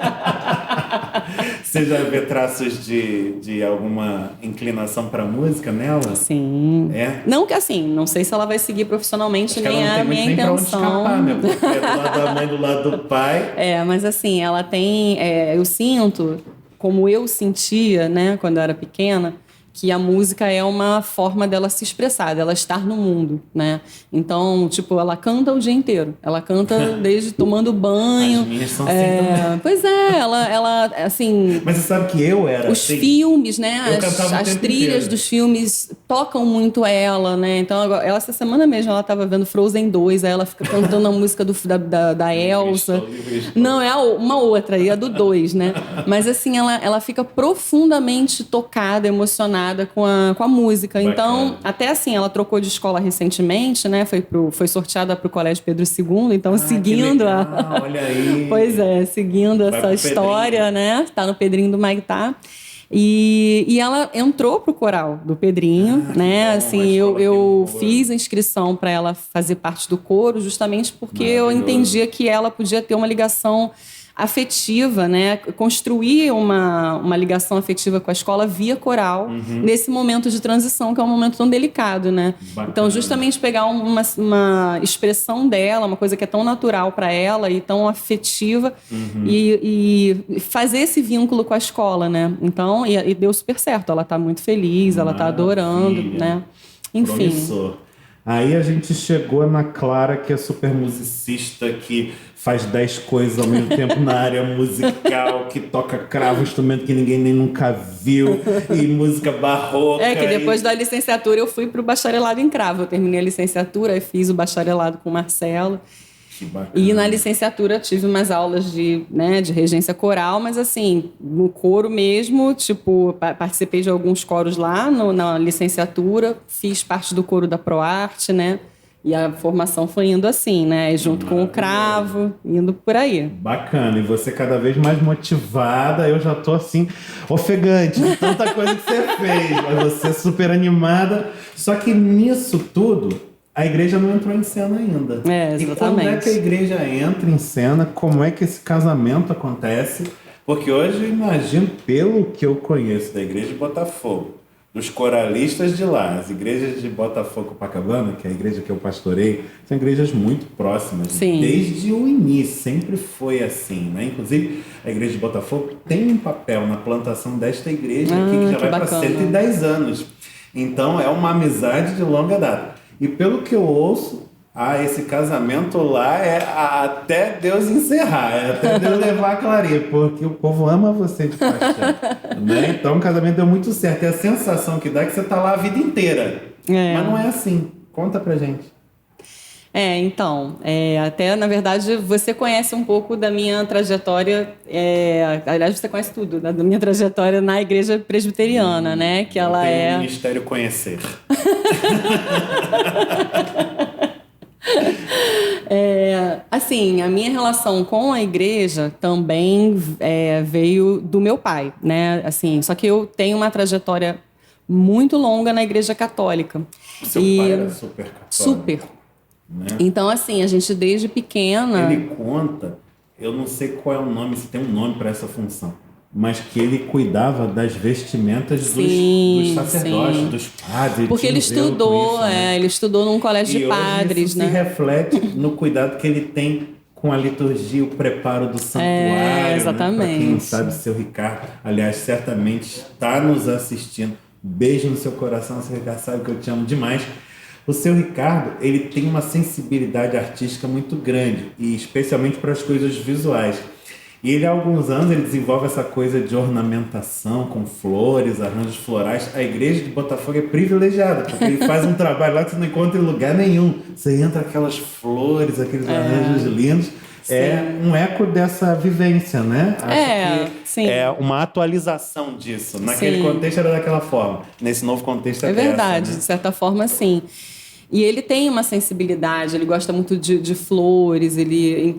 S1: Você já vê traços de alguma inclinação para música nela?
S2: Sim.
S1: É?
S2: Não que assim, não sei se ela vai seguir profissionalmente, nem é a minha intenção.
S1: Pra onde escapar, né? Porque é do lado da mãe, do lado do pai.
S2: Mas assim, ela tem... eu sinto, como eu sentia, né, quando eu era pequena, que a música é uma forma dela se expressar, dela estar no mundo, né? Então, tipo, ela canta o dia inteiro. Ela canta desde tomando banho.
S1: As minhas são assim também.
S2: Pois é, ela assim...
S1: Mas você sabe que eu era
S2: os
S1: assim?
S2: filmes, né?
S1: Eu cantava o
S2: As
S1: tempo
S2: trilhas
S1: inteiro.
S2: dos filmes tocam muito ela, né? Então, ela, essa semana mesmo, ela estava vendo Frozen 2, aí ela fica cantando a música da Elsa. Não, é uma outra, aí é do 2, né? Mas assim, ela fica profundamente tocada, emocionada com a música.
S1: Bacana.
S2: Então, até assim, ela trocou de escola recentemente, né? Foi sorteada para o Colégio Pedro II, então seguindo
S1: olha aí.
S2: Pois é, seguindo essa história, né? Tá no Pedrinho do Maitá. E ela entrou pro coral do Pedrinho, né?
S1: Bom,
S2: assim, eu fiz a inscrição para ela fazer parte do coro, justamente porque eu entendia que ela podia ter uma ligação afetiva, né? Construir uma ligação afetiva com a escola via coral, nesse momento de transição, que é um momento tão delicado, né?
S1: Bacana.
S2: Então, justamente pegar uma expressão dela, uma coisa que é tão natural para ela e tão afetiva, e fazer esse vínculo com a escola, né? Então, e deu super certo. Ela está muito feliz, ela está adorando, né? Enfim.
S1: Promissor. Aí a gente chegou na Clara, que é super musicista, que faz 10 coisas ao mesmo tempo na área musical, que toca cravo, instrumento que ninguém nem nunca viu, e música barroca.
S2: Que depois da licenciatura eu fui para o bacharelado em cravo. Eu terminei a licenciatura e fiz o bacharelado com o Marcelo.
S1: Que bacana.
S2: E na licenciatura tive umas aulas de regência coral, mas assim, no coro mesmo, tipo, participei de alguns coros lá na licenciatura, fiz parte do coro da ProArte, né? E a formação foi indo assim, né? Junto com o cravo, indo por aí.
S1: Bacana. E você cada vez mais motivada. Eu já tô assim, ofegante de tanta coisa que você fez. Mas você super animada. Só que nisso tudo, a igreja não entrou em cena ainda.
S2: Exatamente.
S1: E quando é que a igreja entra em cena? Como é que esse casamento acontece? Porque hoje eu imagino, pelo que eu conheço da igreja de Botafogo, dos coralistas de lá, as igrejas de Botafogo, Copacabana, que é a igreja que eu pastorei, são igrejas muito próximas.
S2: Sim.
S1: Desde o início, sempre foi assim, né? Inclusive, a igreja de Botafogo tem um papel na plantação desta igreja aqui, que já vai para 110 anos. Então, é uma amizade de longa data. E pelo que eu ouço, esse casamento lá é até Deus encerrar, é até Deus levar a Clarinha, porque o povo ama você de paixão, né? Então o casamento deu muito certo. E a sensação que dá é que você tá lá a vida inteira. Mas não é assim. Conta pra gente.
S2: Então, até na verdade você conhece um pouco da minha trajetória, aliás você conhece tudo, da minha trajetória na igreja presbiteriana, né? Que ela
S1: tem o ministério conhecer.
S2: Assim, a minha relação com a igreja também veio do meu pai, né? Assim, só que eu tenho uma trajetória muito longa na igreja católica.
S1: Seu pai era super católico.
S2: Super.
S1: Né?
S2: Então, assim, a gente desde pequena...
S1: Ele conta, eu não sei qual é o nome, se tem um nome para essa função, mas que ele cuidava das vestimentas dos sacerdotes, dos padres.
S2: Porque ele estudou, isso, né? Ele estudou num colégio de padres,
S1: isso
S2: né?
S1: se reflete no cuidado que ele tem com a liturgia, o preparo do santuário.
S2: Exatamente.
S1: Né? Para quem não sabe, seu Ricardo, aliás, certamente está nos assistindo. Beijo no seu coração, seu Ricardo sabe que eu te amo demais. O seu Ricardo, ele tem uma sensibilidade artística muito grande, e especialmente para as coisas visuais. E ele, há alguns anos, ele desenvolve essa coisa de ornamentação com flores, arranjos florais. A igreja de Botafogo é privilegiada, porque ele faz um trabalho lá que você não encontra em lugar nenhum. Você entra aquelas flores, aqueles arranjos lindos. é um eco dessa vivência, né? Acho que
S2: sim.
S1: é uma atualização disso. Naquele contexto era daquela forma, nesse novo contexto é
S2: verdade,
S1: dessa, né?
S2: De certa forma, sim. E ele tem uma sensibilidade, ele gosta muito de flores, ele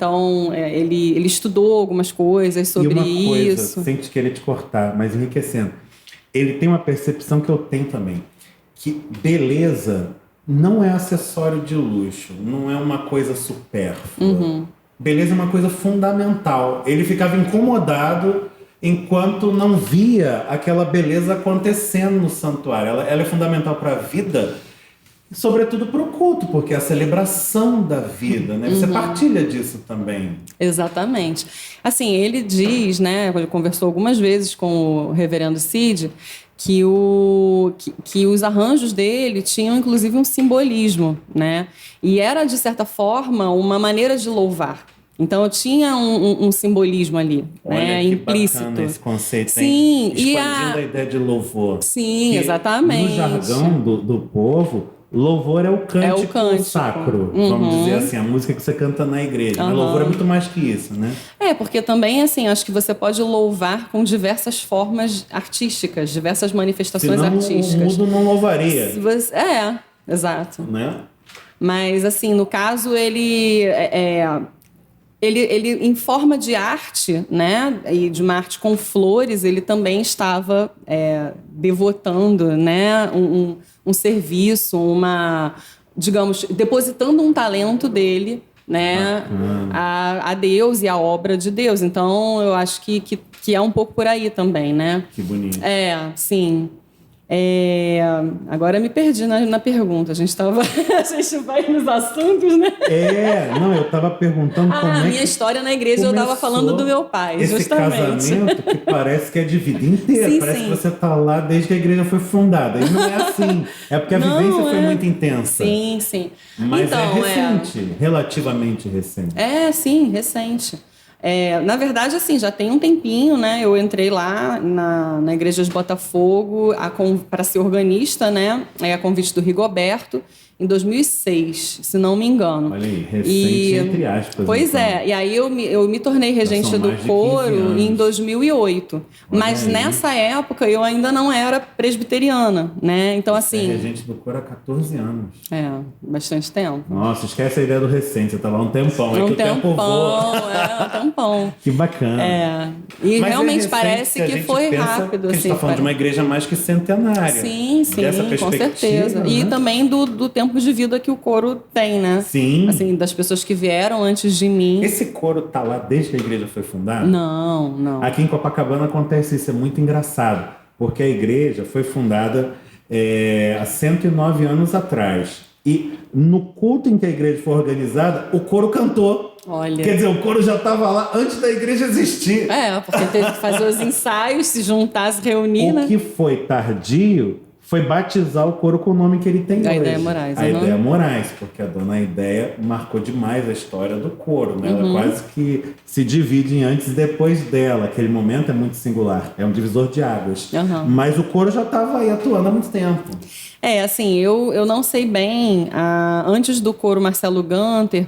S2: estudou algumas coisas sobre isso.
S1: E uma coisa, sem te querer te cortar, mas enriquecendo, ele tem uma percepção que eu tenho também, que beleza não é acessório de luxo, não é uma coisa supérflua. Beleza é uma coisa fundamental. Ele ficava incomodado enquanto não via aquela beleza acontecendo no santuário. Ela é fundamental para a vida, sobretudo para o culto, porque é a celebração da vida, né? Você partilha disso também.
S2: Exatamente. Assim, ele diz, né, ele conversou algumas vezes com o reverendo Cid, que os arranjos dele tinham, inclusive, um simbolismo, né? E era, de certa forma, uma maneira de louvar. Então, tinha um simbolismo ali,
S1: Olha,
S2: né,
S1: que
S2: implícito.
S1: Bacana esse conceito,
S2: Sim,
S1: hein? Expandindo a ideia de louvor.
S2: Sim,
S1: que
S2: exatamente.
S1: No jargão do povo, louvor é o cântico sacro. Vamos dizer assim, a música que você canta na igreja. Mas louvor é muito mais que isso, né?
S2: Porque também, assim, acho que você pode louvar com diversas formas artísticas, diversas manifestações artísticas.
S1: O mundo não louvaria.
S2: Exato.
S1: Né?
S2: Mas, assim, no caso, ele em forma de arte, né, e de uma arte com flores, ele também estava devotando, né, um serviço, digamos, depositando um talento dele, né, a Deus e a obra de Deus. Então, eu acho que é um pouco por aí também, né?
S1: Que bonito.
S2: Sim. Agora me perdi na pergunta. A gente vai nos assuntos, né?
S1: Não, eu estava perguntando como é que
S2: minha história na igreja eu estava falando do meu pai,
S1: esse
S2: justamente.
S1: Casamento que parece que é de vida inteira. Parece que você está lá desde que a igreja foi fundada. E não é assim. É porque a vivência foi muito intensa.
S2: Sim.
S1: Mas
S2: então,
S1: é recente, relativamente recente.
S2: Sim, recente. Na verdade, assim, já tem um tempinho, né? Eu entrei lá na Igreja de Botafogo para ser organista, né? A convite do Rigoberto, em 2006, se não me engano.
S1: Olha aí, recente entre aspas.
S2: Pois
S1: então.
S2: E aí eu me tornei regente do coro em 2008. Mas nessa época eu ainda não era presbiteriana, né? Então, assim...
S1: regente do coro há 14 anos.
S2: Bastante tempo.
S1: Nossa, esquece a ideia do recente, você tá lá um tempão. É que o tempo voa.
S2: Um tempão.
S1: Que bacana.
S2: E
S1: mas
S2: realmente parece que foi rápido.
S1: Que a gente está falando de uma igreja mais que centenária.
S2: Sim,
S1: dessa
S2: com certeza.
S1: Né?
S2: E também do tempo de vida que o coro tem, né?
S1: Sim.
S2: Assim, das pessoas que vieram antes de mim.
S1: Esse coro tá lá desde que a igreja foi fundada?
S2: Não.
S1: Aqui em Copacabana acontece isso, é muito engraçado, porque a igreja foi fundada há 109 anos atrás. E no culto em que a igreja foi organizada, o coro cantou.
S2: Olha.
S1: Quer dizer, o coro já estava lá antes da igreja existir.
S2: Porque teve que fazer os ensaios, se juntar, se reunir, né?
S1: O que foi tardio foi batizar o coro com o nome que ele tem hoje.
S2: A Ideia Moraes.
S1: A Ideia Moraes, porque a dona Ideia marcou demais a história do coro, né? Ela quase que se divide em antes e depois dela. Aquele momento é muito singular, é um divisor de águas. Mas o coro já estava aí atuando há muito tempo.
S2: Assim, eu não sei bem, antes do coro Marcelo Ganter,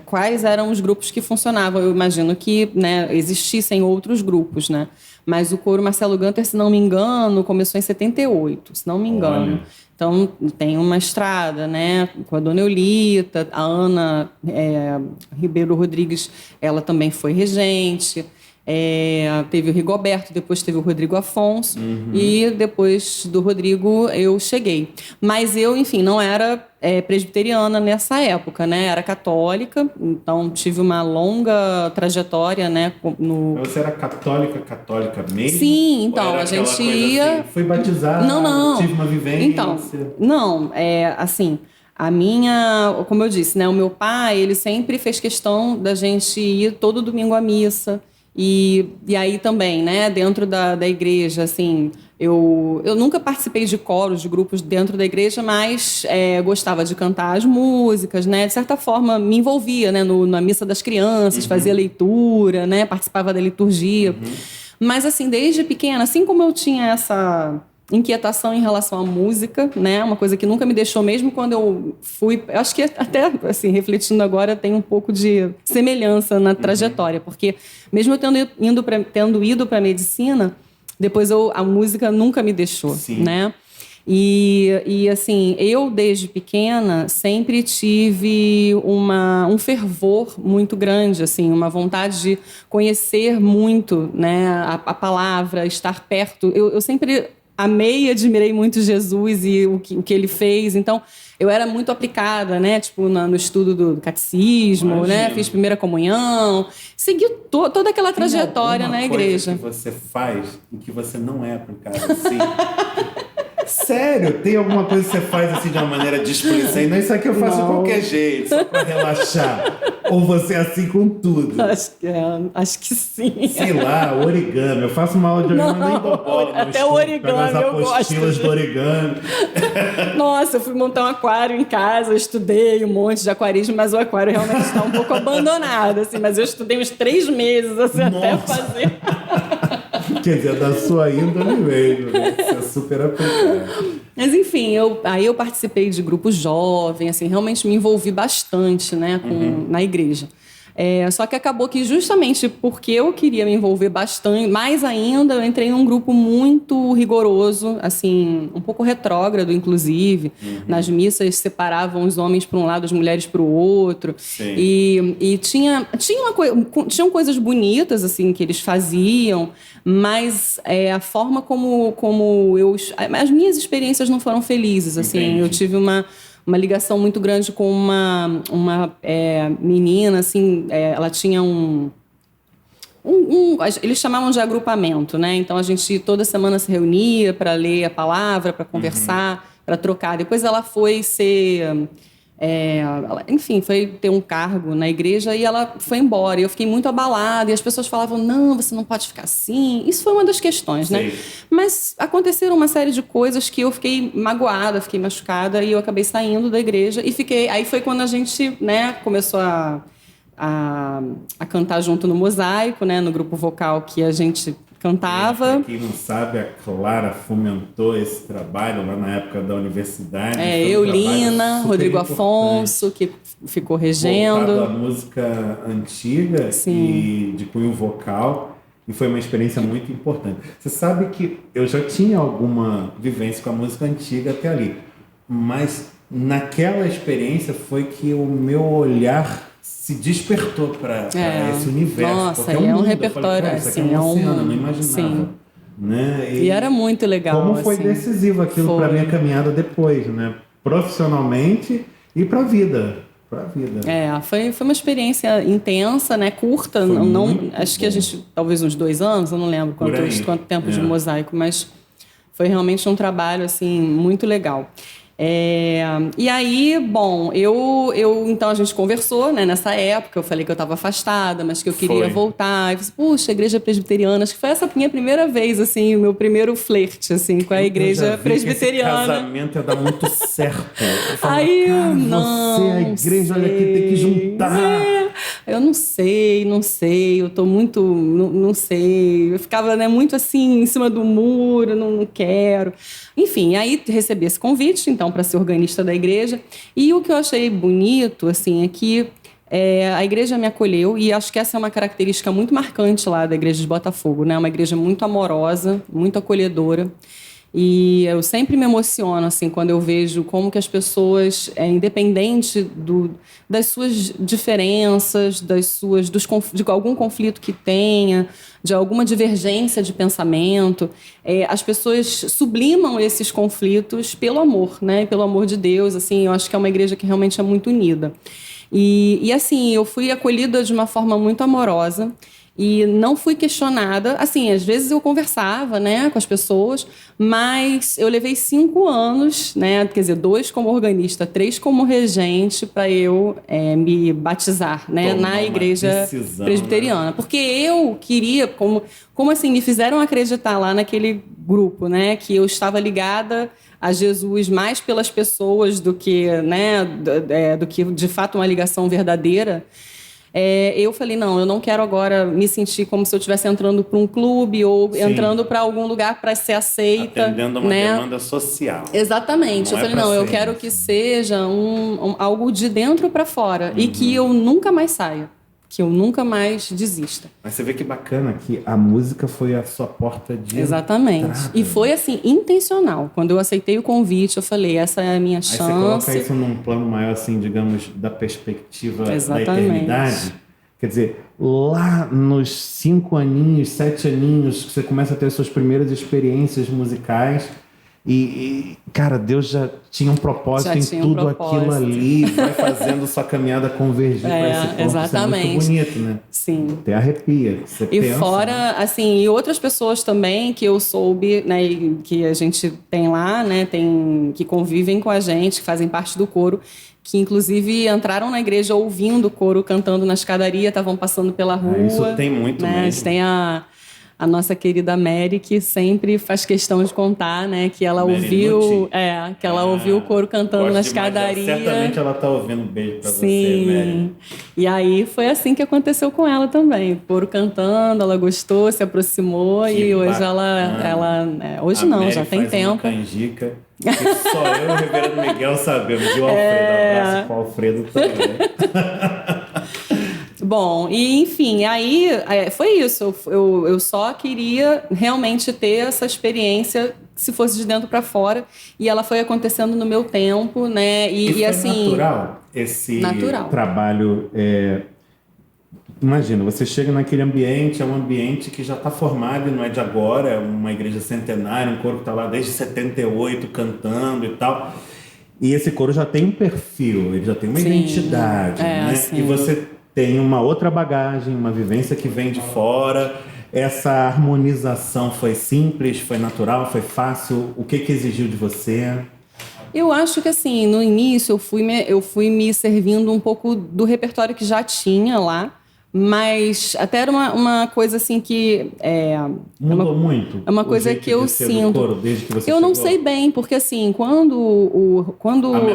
S2: quais eram os grupos que funcionavam. Eu imagino que, né, existissem outros grupos, né? Mas o coro Marcelo Ganter, se não me engano, começou em 78, se não me engano. Olha. Então, tem uma estrada, né, com a dona Eulita, a Ana Ribeiro Rodrigues, ela também foi regente. Teve o Rigoberto, depois teve o Rodrigo Afonso e depois do Rodrigo eu cheguei. Mas eu, enfim, não era presbiteriana nessa época, né? Era católica, então tive uma longa trajetória, né?
S1: Você era católica mesmo?
S2: Sim, então a gente ia...
S1: Assim, fui batizada, tive uma vivência...
S2: Então, não, assim... como eu disse, né? O meu pai, ele sempre fez questão da gente ir todo domingo à missa. E aí também, né, dentro da igreja, assim, eu nunca participei de coros, de grupos dentro da igreja, mas gostava de cantar as músicas, né, de certa forma me envolvia, né, na missa das crianças, fazia leitura, né, participava da liturgia. Mas, assim, desde pequena, assim como eu tinha inquietação em relação à música, né? Uma coisa que nunca me deixou, mesmo quando eu fui... Eu acho que até, assim, refletindo agora, tem um pouco de semelhança na trajetória, porque mesmo eu tendo ido para medicina, depois a música nunca me deixou,
S1: Sim.
S2: né? E assim, eu desde pequena sempre tive um fervor muito grande, assim, uma vontade de conhecer muito, né, a palavra, estar perto. Eu sempre amei e admirei muito Jesus e o que ele fez. Então, eu era muito aplicada, né, tipo, no estudo do catecismo,
S1: Imagina.
S2: né, fiz primeira comunhão, segui toda aquela trajetória na igreja.
S1: Tem alguma coisa que você faz em que você não é aplicada assim? Sério? Tem alguma coisa que você faz assim de uma maneira displicente? Não, isso aqui eu faço de qualquer jeito, só pra relaxar. Ou você é assim com tudo?
S2: Acho que sim.
S1: Sei lá, origami. Eu faço uma aula de origami, nem dou bola.
S2: Até o origami eu gosto.
S1: As apostilas do origami.
S2: Nossa, eu fui montar um aquário em casa, eu estudei um monte de aquarismo, mas o aquário realmente está um pouco abandonado, assim. Mas eu estudei uns 3 meses, assim, até fazer...
S1: Quer dizer, da sua índole mesmo, né? Você é super aplicado.
S2: Mas enfim, aí eu participei de grupo jovem, assim, realmente me envolvi bastante, né, na igreja. Só que acabou que justamente porque eu queria me envolver bastante, mais ainda, eu entrei num grupo muito rigoroso, assim, um pouco retrógrado, inclusive. Nas missas separavam os homens para um lado, as mulheres para o outro.
S1: Sim.
S2: E tinham coisas bonitas, assim, que eles faziam, mas a forma como as minhas experiências não foram felizes, assim.
S1: Entendi.
S2: Eu tive uma ligação muito grande com uma menina, assim, ela tinha eles chamavam de agrupamento, né? Então a gente toda semana se reunia para ler a palavra, para conversar, para trocar. Depois ela foi ser... enfim, foi ter um cargo na igreja e ela foi embora. E eu fiquei muito abalada e as pessoas falavam, não, você não pode ficar assim. Isso foi uma das questões,
S1: Sim.
S2: né? Mas aconteceram uma série de coisas que eu fiquei magoada, fiquei machucada e eu acabei saindo da igreja e fiquei... Aí foi quando a gente, né, começou a cantar junto no Mosaico, né, no grupo vocal que a gente cantava.
S1: Pra quem não sabe, a Clara fomentou esse trabalho lá na época da universidade.
S2: Eu, Lina, Rodrigo Afonso, que ficou regendo.
S1: Voltado à música antiga.
S2: Sim.
S1: E de cunho vocal. E foi uma experiência muito importante. Você sabe que eu já tinha alguma vivência com a música antiga até ali. Mas naquela experiência foi que o meu olhar se despertou para esse universo.
S2: Nossa,
S1: porque
S2: é um
S1: mundo.
S2: repertório,
S1: eu falei,
S2: assim,
S1: é um oceano, eu não imaginava.
S2: Sim.
S1: Né?
S2: E era muito legal.
S1: Como foi
S2: assim.
S1: decisivo aquilo para minha caminhada depois, né? Profissionalmente e para a vida.
S2: Foi uma experiência intensa, né? Curta, acho que a gente, talvez uns 2 anos, eu não lembro quanto tempo de Mosaico, mas foi realmente um trabalho assim muito legal. E aí, bom, então a gente conversou, né, nessa época, eu falei que eu estava afastada, mas que eu queria voltar. Eu falei, puxa, a igreja presbiteriana, acho que foi essa minha primeira vez, assim, o meu primeiro flerte, assim, com a igreja presbiteriana.
S1: Esse casamento ia dar muito certo.
S2: Aí,
S1: você, a igreja, olha aqui, tem que juntar.
S2: Eu não sei, eu tô muito, não sei. Eu ficava, né, muito assim, em cima do muro, não quero. Enfim, aí recebi esse convite, então, para ser organista da igreja. E o que eu achei bonito, assim, é que a igreja me acolheu, e acho que essa é uma característica muito marcante lá da igreja de Botafogo, né? Uma igreja muito amorosa, muito acolhedora. E eu sempre me emociono, assim, quando eu vejo como que as pessoas, independente das suas diferenças, de algum conflito que tenha, de alguma divergência de pensamento, as pessoas sublimam esses conflitos pelo amor, né? Pelo amor de Deus, assim, eu acho que é uma igreja que realmente é muito unida. E assim, eu fui acolhida de uma forma muito amorosa. E não fui questionada. Assim, às vezes eu conversava, né, com as pessoas, mas eu levei 5 anos, né, quer dizer, 2 como organista, 3 como regente, para eu me batizar, né, na igreja presbiteriana. Né? Porque eu queria, como assim, me fizeram acreditar lá naquele grupo, né, que eu estava ligada a Jesus mais pelas pessoas do que, né, do que de fato uma ligação verdadeira. eu falei, não, eu não quero agora me sentir como se eu estivesse entrando para um clube ou
S1: Sim.
S2: entrando para algum lugar para ser aceita.
S1: Atendendo uma demanda social.
S2: Exatamente. Eu falei, não, eu quero que seja algo de dentro para fora e que eu nunca mais saia, que eu nunca mais desista.
S1: Mas você vê que bacana que a música foi a sua porta de
S2: Exatamente.
S1: entrada.
S2: E foi assim, intencional. Quando eu aceitei o convite, eu falei, essa é a minha chance.
S1: Aí você coloca isso num plano maior, assim, digamos, da perspectiva da eternidade. Quer dizer, lá nos 5 aninhos, 7 aninhos, que você começa a ter as suas primeiras experiências musicais e cara, Deus já tinha um propósito em tudo aquilo ali, vai fazendo sua caminhada convergir para esse ponto.
S2: Exatamente.
S1: Isso é muito bonito, né?
S2: Sim.
S1: Até arrepia. Você
S2: e
S1: pensa,
S2: fora, assim, e outras pessoas também que eu soube, né, que a gente tem lá, né, que convivem com a gente, que fazem parte do coro, que inclusive entraram na igreja ouvindo o coro cantando na escadaria, estavam passando pela rua.
S1: Isso tem muito mesmo.
S2: A gente tem a nossa querida Mary, que sempre faz questão de contar, né, que ela ouviu o coro cantando na escadaria.
S1: Certamente ela está ouvindo. Um beijo para você, Mary.
S2: E aí foi assim que aconteceu com ela também. O coro cantando, ela gostou, se aproximou e hoje hoje não, já tem tempo.
S1: Uma canjica. Que só eu e o Reverendo Miguel sabemos. E o Alfredo, abraço para o Alfredo também.
S2: Bom, e enfim, aí foi isso. Eu só queria realmente ter essa experiência, se fosse de dentro para fora, e ela foi acontecendo no meu tempo, né?
S1: E foi
S2: assim,
S1: natural esse trabalho. Imagina, você chega naquele ambiente, é um ambiente que já está formado, não é de agora, é uma igreja centenária, um coro que está lá desde 78 cantando e tal. E esse coro já tem um perfil, ele já tem uma identidade, né?
S2: Sim.
S1: E você tem uma outra bagagem, uma vivência que vem de fora. Essa harmonização foi simples, foi natural, foi fácil? O que exigiu de você?
S2: Eu acho que assim, no início eu fui me servindo um pouco do repertório que já tinha lá, mas até era uma coisa assim que...
S1: Mudou muito?
S2: É uma coisa que eu sinto.
S1: Coro, desde que você
S2: eu
S1: chegou?
S2: não sei bem, porque assim, quando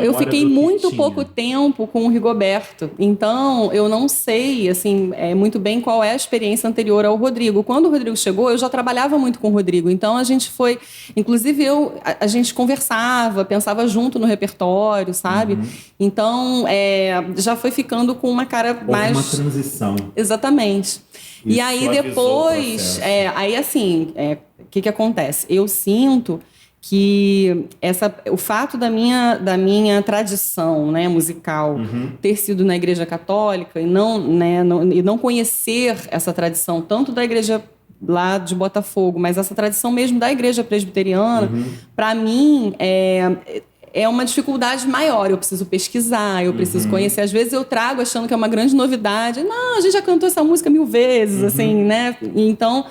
S2: eu fiquei muito pouco tempo com o Rigoberto, então eu não sei assim, muito bem qual é a experiência anterior ao Rodrigo. Quando o Rodrigo chegou, eu já trabalhava muito com o Rodrigo, então a gente foi... Inclusive a gente conversava, pensava junto no repertório, sabe? Então já foi ficando com uma cara mais...
S1: uma transição.
S2: Exatamente.
S1: Isso,
S2: e aí depois, o que acontece? Eu sinto que o fato da minha tradição, né, musical ter sido na Igreja Católica e não conhecer essa tradição tanto da Igreja lá de Botafogo, mas essa tradição mesmo da Igreja Presbiteriana, para mim é uma dificuldade maior. Eu preciso pesquisar, eu preciso conhecer. Às vezes eu trago achando que é uma grande novidade. Não, a gente já cantou essa música 1000 vezes, assim, né? Então,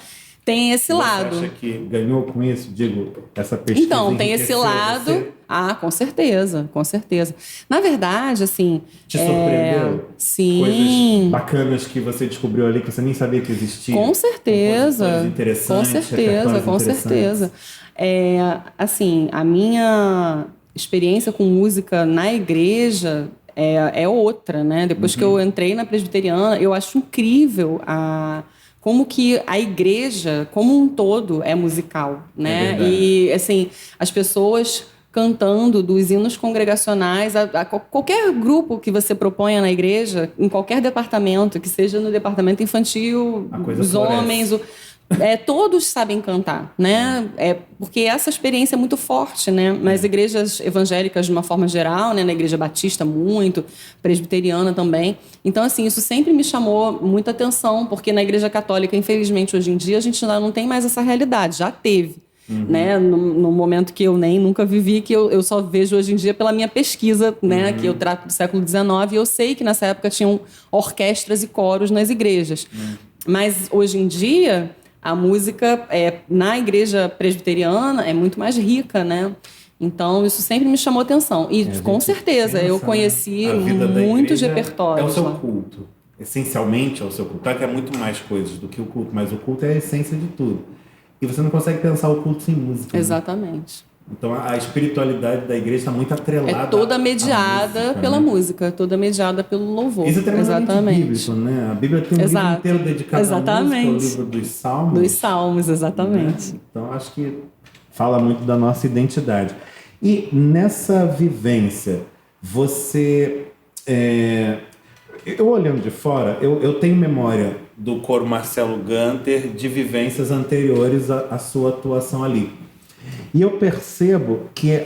S2: tem esse lado.
S1: Você acha que ganhou com isso, digo, essa pesquisa?
S2: Então, tem esse lado.
S1: Você?
S2: Com certeza, com certeza. Na verdade, assim...
S1: Te surpreendeu?
S2: Sim.
S1: Coisas bacanas que você descobriu ali que você nem sabia que existia?
S2: Com certeza.
S1: Interessantes,
S2: com certeza. Assim, a minha experiência com música na igreja é outra, né? Depois que eu entrei na presbiteriana, eu acho incrível como que a igreja, como um todo, é musical, né? E, assim, as pessoas cantando dos hinos congregacionais, a qualquer grupo que você proponha na igreja, em qualquer departamento, que seja no departamento infantil, os homens... todos sabem cantar, né? Porque essa experiência é muito forte, né? Nas igrejas evangélicas, de uma forma geral, né? Na igreja batista, muito, presbiteriana também. Então, assim, isso sempre me chamou muita atenção, porque na igreja católica, infelizmente, hoje em dia, a gente já não tem mais essa realidade. Já teve, né? No momento que eu nem nunca vivi, que eu só vejo hoje em dia pela minha pesquisa, né? Que eu trato do século XIX, e eu sei que nessa época tinham orquestras e coros nas igrejas. Mas, hoje em dia... A música na igreja presbiteriana é muito mais rica, né? Então, isso sempre me chamou atenção. E, com certeza, eu conheci muitos repertórios.
S1: É o seu culto. Essencialmente é o seu culto. Claro que é muito mais coisas do que o culto, mas o culto é a essência de tudo. E você não consegue pensar o culto sem música.
S2: Exatamente.
S1: Né? Então a espiritualidade da igreja está muito atrelada.
S2: É toda mediada
S1: música,
S2: pela
S1: né?
S2: música, toda mediada pelo louvor.
S1: Isso é tremendamente
S2: Exatamente.
S1: bíblico, né? A Bíblia tem um livro inteiro dedicado à música, o livro dos Salmos.
S2: Dos Salmos, exatamente.
S1: Né? Então acho que fala muito da nossa identidade. E nessa vivência, você... Eu olhando de fora, eu tenho memória do coro Marcelo Ganter de vivências anteriores à sua atuação ali. E eu percebo que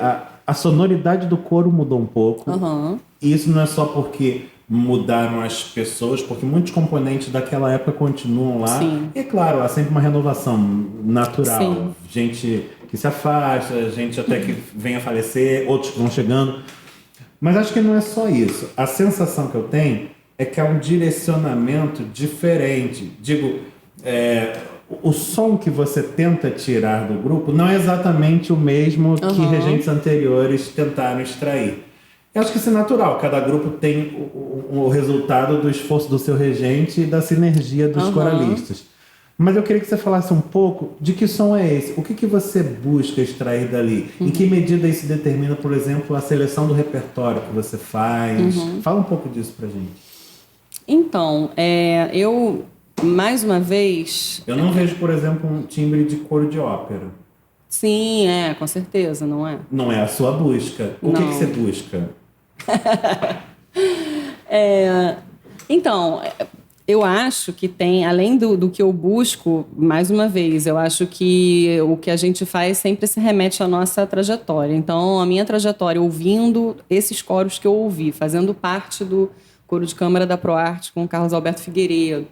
S1: a sonoridade do coro mudou um pouco.
S2: Uhum.
S1: E isso não é só porque mudaram as pessoas, porque muitos componentes daquela época continuam lá.
S2: Sim.
S1: E claro, há sempre uma renovação natural.
S2: Sim.
S1: Gente que se afasta, gente até que vem a falecer, outros que vão chegando. Mas acho que não é só isso. A sensação que eu tenho é que há um direcionamento diferente. Digo, o som que você tenta tirar do grupo não é exatamente o mesmo que regentes anteriores tentaram extrair. Eu acho que isso é natural. Cada grupo tem o resultado do esforço do seu regente e da sinergia dos coralistas. Mas eu queria que você falasse um pouco de que som é esse. O que você busca extrair dali? Em que medida isso determina, por exemplo, a seleção do repertório que você faz? Fala um pouco disso pra gente.
S2: Então, eu, mais uma vez...
S1: Eu não vejo, por exemplo, um timbre de coro de ópera.
S2: Sim, com certeza, não é?
S1: Não é a sua busca. O que você busca?
S2: Então, eu acho que tem, além do que eu busco, mais uma vez, eu acho que o que a gente faz sempre se remete à nossa trajetória. Então, a minha trajetória, ouvindo esses coros que eu ouvi, fazendo parte do coro de câmara da ProArte com Carlos Alberto Figueiredo,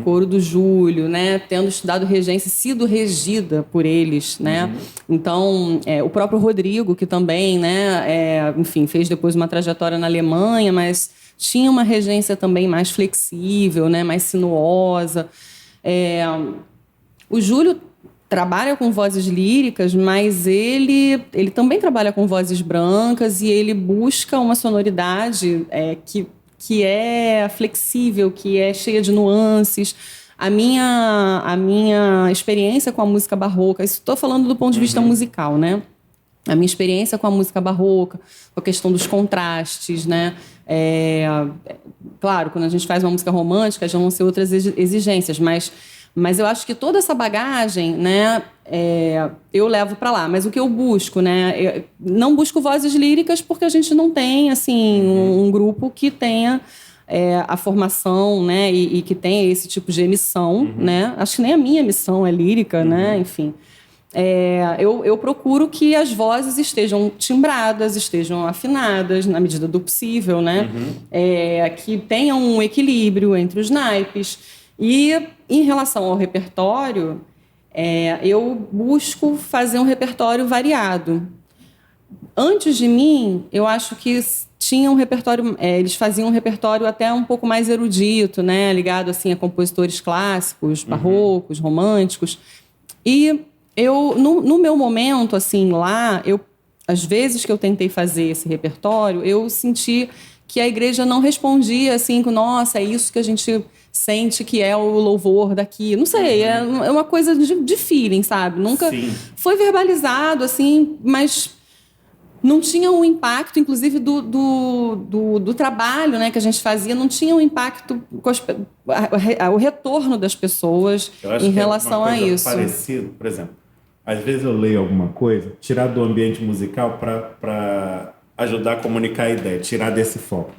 S2: coro do Júlio, né? Tendo estudado regência, sido regida por eles, né? Então, o próprio Rodrigo, que também, né? Enfim, fez depois uma trajetória na Alemanha, mas tinha uma regência também mais flexível, né? Mais sinuosa. O Júlio trabalha com vozes líricas, mas ele também trabalha com vozes brancas e ele busca uma sonoridade que é flexível, que é cheia de nuances. A minha experiência com a música barroca, isso estou falando do ponto de vista musical, né? A minha experiência com a música barroca, com a questão dos contrastes, né? Claro, quando a gente faz uma música romântica, já vão ser outras exigências, mas eu acho que toda essa bagagem, né, eu levo para lá. Mas o que eu busco, né, eu não busco vozes líricas porque a gente não tem assim um grupo que tenha a formação, né, e que tenha esse tipo de emissão, né. Acho que nem a minha emissão é lírica, né, enfim. Eu procuro que as vozes estejam timbradas, estejam afinadas na medida do possível, né, que tenham um equilíbrio entre os naipes. E em relação ao repertório, eu busco fazer um repertório variado. Antes de mim, eu acho que tinha um repertório, eles faziam um repertório até um pouco mais erudito, né, ligado assim a compositores clássicos, barrocos, românticos. E eu, no meu momento, assim, lá, às vezes que eu tentei fazer esse repertório, eu senti que a igreja não respondia assim, com nossa, é isso que a gente sente que é o louvor daqui. Não sei, é uma coisa de feeling, sabe? Nunca foi verbalizado, assim, mas não tinha um impacto, inclusive, do trabalho, né, que a gente fazia, não tinha um impacto com o retorno das pessoas em relação a isso.
S1: Parecido, por exemplo, às vezes eu leio alguma coisa, tirar do ambiente musical para ajudar a comunicar a ideia, tirar desse foco.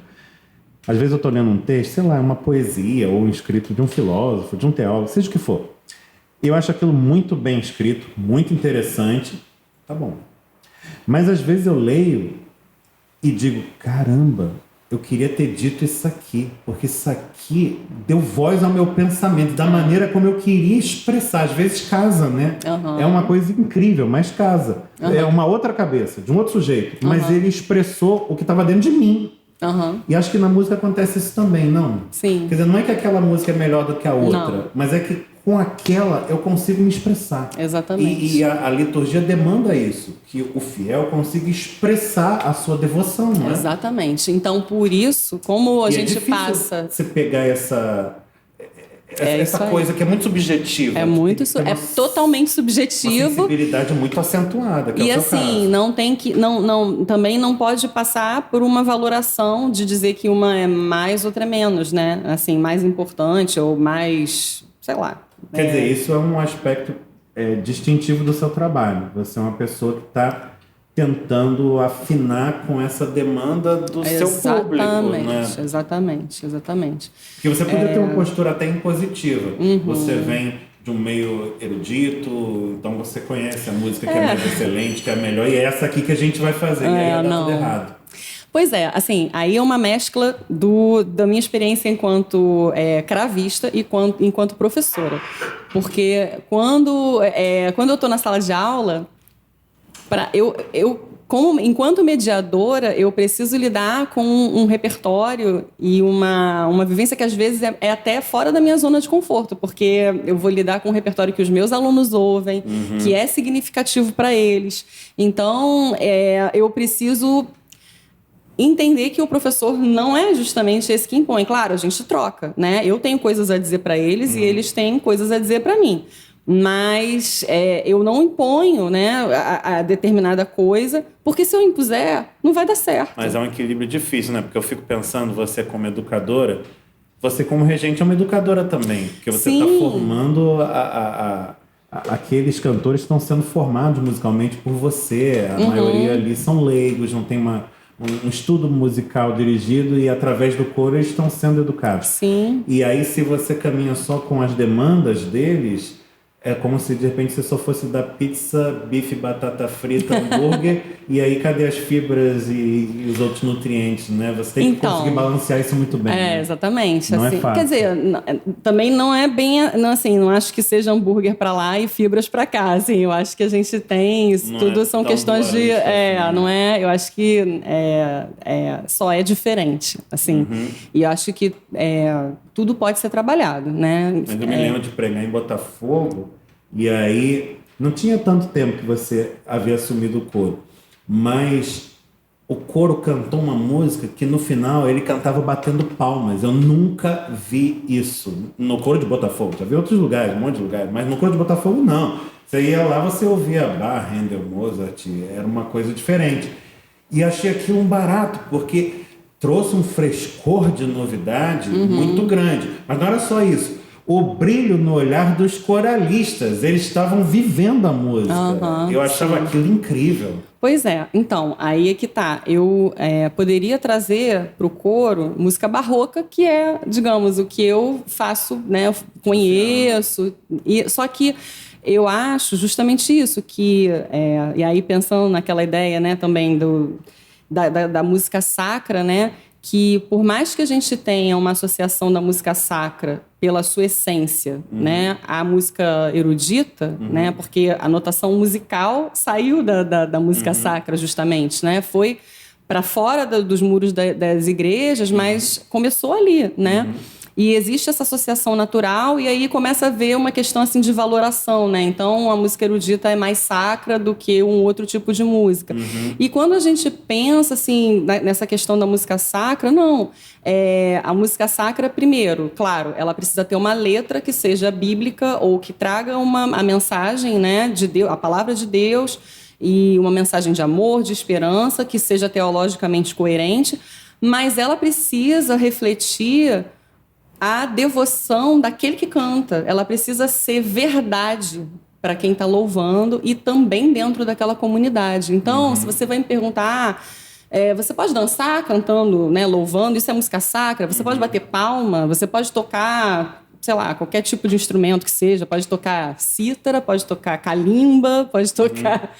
S1: Às vezes eu estou lendo um texto, sei lá, uma poesia ou um escrito de um filósofo, de um teólogo, seja o que for. Eu acho aquilo muito bem escrito, muito interessante, tá bom. Mas às vezes eu leio e digo, caramba, eu queria ter dito isso aqui, porque isso aqui deu voz ao meu pensamento, da maneira como eu queria expressar. Às vezes casa, né? É uma coisa incrível, mas casa. É uma outra cabeça, de um outro sujeito. Mas ele expressou o que estava dentro de mim. E acho que na música acontece isso também, não?
S2: Sim.
S1: Quer dizer, não é que aquela música é melhor do que a outra,
S2: não.
S1: Mas é que com aquela eu consigo me expressar.
S2: Exatamente.
S1: E a liturgia demanda isso, que o fiel consiga expressar a sua devoção, não é?
S2: Exatamente. Então, por isso, como a gente
S1: difícil
S2: passa...
S1: você pegar Essa coisa que é muito subjetiva.
S2: É totalmente subjetivo.
S1: Uma sensibilidade muito acentuada, que
S2: e
S1: é o seu
S2: assim,
S1: caso.
S2: não tem que. Também não pode passar por uma valoração de dizer que uma é mais, outra é menos, né? Assim, mais importante ou mais, sei lá.
S1: Quer dizer, isso é um aspecto distintivo do seu trabalho. Você é uma pessoa que está tentando afinar com essa demanda do seu público, né?
S2: Exatamente.
S1: Porque você poderia ter uma postura até impositiva. Você vem de um meio erudito, então você conhece a música que é mais excelente, que é a melhor, e é essa aqui que a gente vai fazer, e aí dá tudo errado.
S2: Pois é, assim, aí é uma mescla da minha experiência enquanto cravista e enquanto professora. Porque quando eu estou na sala de aula, enquanto mediadora, eu preciso lidar com um repertório e uma vivência que às vezes é até fora da minha zona de conforto, porque eu vou lidar com um repertório que os meus alunos ouvem, que é significativo para eles. Então, eu preciso entender que o professor não é justamente esse que impõe. Claro, a gente troca, né? Eu tenho coisas a dizer para eles e eles têm coisas a dizer para mim. Mas eu não imponho, né, a determinada coisa, porque se eu impuser, não vai dar certo.
S1: Mas é um equilíbrio difícil, né? Porque eu fico pensando, você como educadora, você como regente é uma educadora também, porque você está formando aqueles cantores que estão sendo formados musicalmente por você. A maioria ali são leigos, não tem um estudo musical dirigido, e através do coro eles estão sendo educados.
S2: Sim.
S1: E aí, se você caminha só com as demandas deles, é como se de repente você só fosse dar pizza, bife, batata frita, hambúrguer, e aí cadê as fibras e os outros nutrientes, né? Você tem que conseguir balancear isso muito bem. Né?
S2: Exatamente.
S1: Não
S2: assim,
S1: é fácil.
S2: Quer dizer, também não é bem, não acho que seja hambúrguer para lá e fibras para cá. Assim, eu acho que a gente tem, isso
S1: não
S2: tudo são questões de, não é? Eu acho que só é diferente, assim. E eu acho que tudo pode ser trabalhado, né?
S1: Mas eu me lembro de pregar em Botafogo, e aí não tinha tanto tempo que você havia assumido o coro, mas o coro cantou uma música que no final ele cantava batendo palmas. Eu nunca vi isso no coro de Botafogo. Já vi outros lugares, um monte de lugares, mas no coro de Botafogo não. Você ia lá, você ouvia Bach, Handel, Mozart, era uma coisa diferente. E achei aquilo um barato, porque trouxe um frescor de novidade muito grande. Mas não era só isso. O brilho no olhar dos coralistas. Eles estavam vivendo a música. Eu achava aquilo incrível.
S2: Pois é. Então, aí é que tá. Eu poderia trazer para o coro música barroca, que é, digamos, o que eu faço, né? Eu conheço. Só que eu acho justamente isso, que... e aí, pensando naquela ideia, né, também da música sacra, né, que por mais que a gente tenha uma associação da música sacra pela sua essência, né, à música erudita, né, porque a notação musical saiu da música sacra justamente, né, foi para fora dos muros das igrejas, mas começou ali, né. E existe essa associação natural, e aí começa a haver uma questão assim de valoração, né? Então, a música erudita é mais sacra do que um outro tipo de música. E quando a gente pensa assim nessa questão da música sacra, não. A música sacra, primeiro, claro, ela precisa ter uma letra que seja bíblica ou que traga a mensagem, né, de Deus, a palavra de Deus, e uma mensagem de amor, de esperança, que seja teologicamente coerente, mas ela precisa refletir a devoção daquele que canta. Ela precisa ser verdade para quem está louvando e também dentro daquela comunidade. Então, se você vai me perguntar, você pode dançar cantando, né, louvando, isso é música sacra? Você pode bater palma? Você pode tocar, sei lá, qualquer tipo de instrumento que seja? Pode tocar cítara, pode tocar calimba, pode tocar...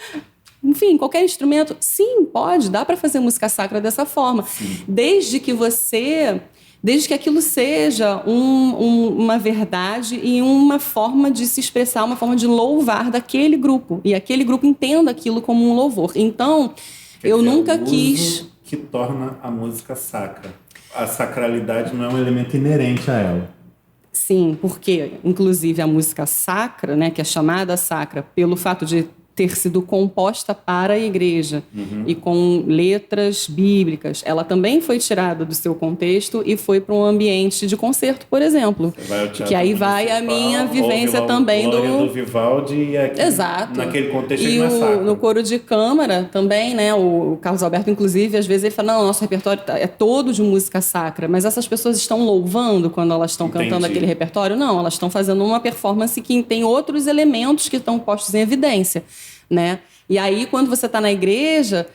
S2: Enfim, qualquer instrumento. Sim, pode, dá para fazer música sacra dessa forma. Desde que aquilo seja uma verdade e uma forma de se expressar, uma forma de louvar daquele grupo. E aquele grupo entenda aquilo como um louvor. Então, eu nunca quis...
S1: que torna a música sacra. A sacralidade não é um elemento inerente a ela.
S2: Sim, porque, inclusive, a música sacra, né, que é chamada sacra pelo fato de ter sido composta para a igreja e com letras bíblicas, ela também foi tirada do seu contexto e foi para um ambiente de concerto, por exemplo. Que aí vai a minha vivência também
S1: do Vivaldi e aqui,
S2: exato.
S1: Naquele contexto
S2: e no coro de câmara também, né? O Carlos Alberto, inclusive, às vezes ele fala, não, nosso repertório é todo de música sacra, mas essas pessoas estão louvando quando elas estão cantando aquele repertório? Não, elas estão fazendo uma performance que tem outros elementos que estão postos em evidência, né? E aí, quando você está na igreja,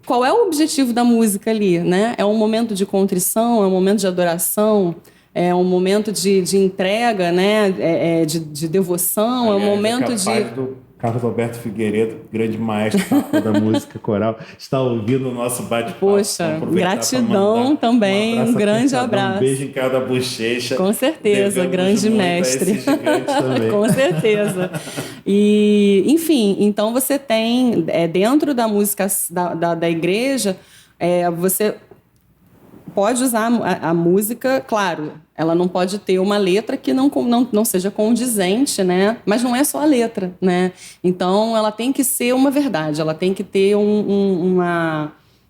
S2: qual é o objetivo da música ali, né? É um momento de contrição, é um momento de adoração, é um momento de entrega, né? De devoção,
S1: aliás,
S2: é um momento
S1: Carlos Alberto Figueiredo, grande maestro da música coral, está ouvindo o nosso bate-papo.
S2: Poxa, gratidão também, um grande abraço.
S1: Um beijo em cada bochecha.
S2: Com certeza, grande mestre.
S1: Também.
S2: Com certeza. E, enfim, então você tem, dentro da música da igreja, você pode usar a música, claro, ela não pode ter uma letra que não seja condizente, né? Mas não é só a letra, né? Então, ela tem que ser uma verdade, ela tem que ter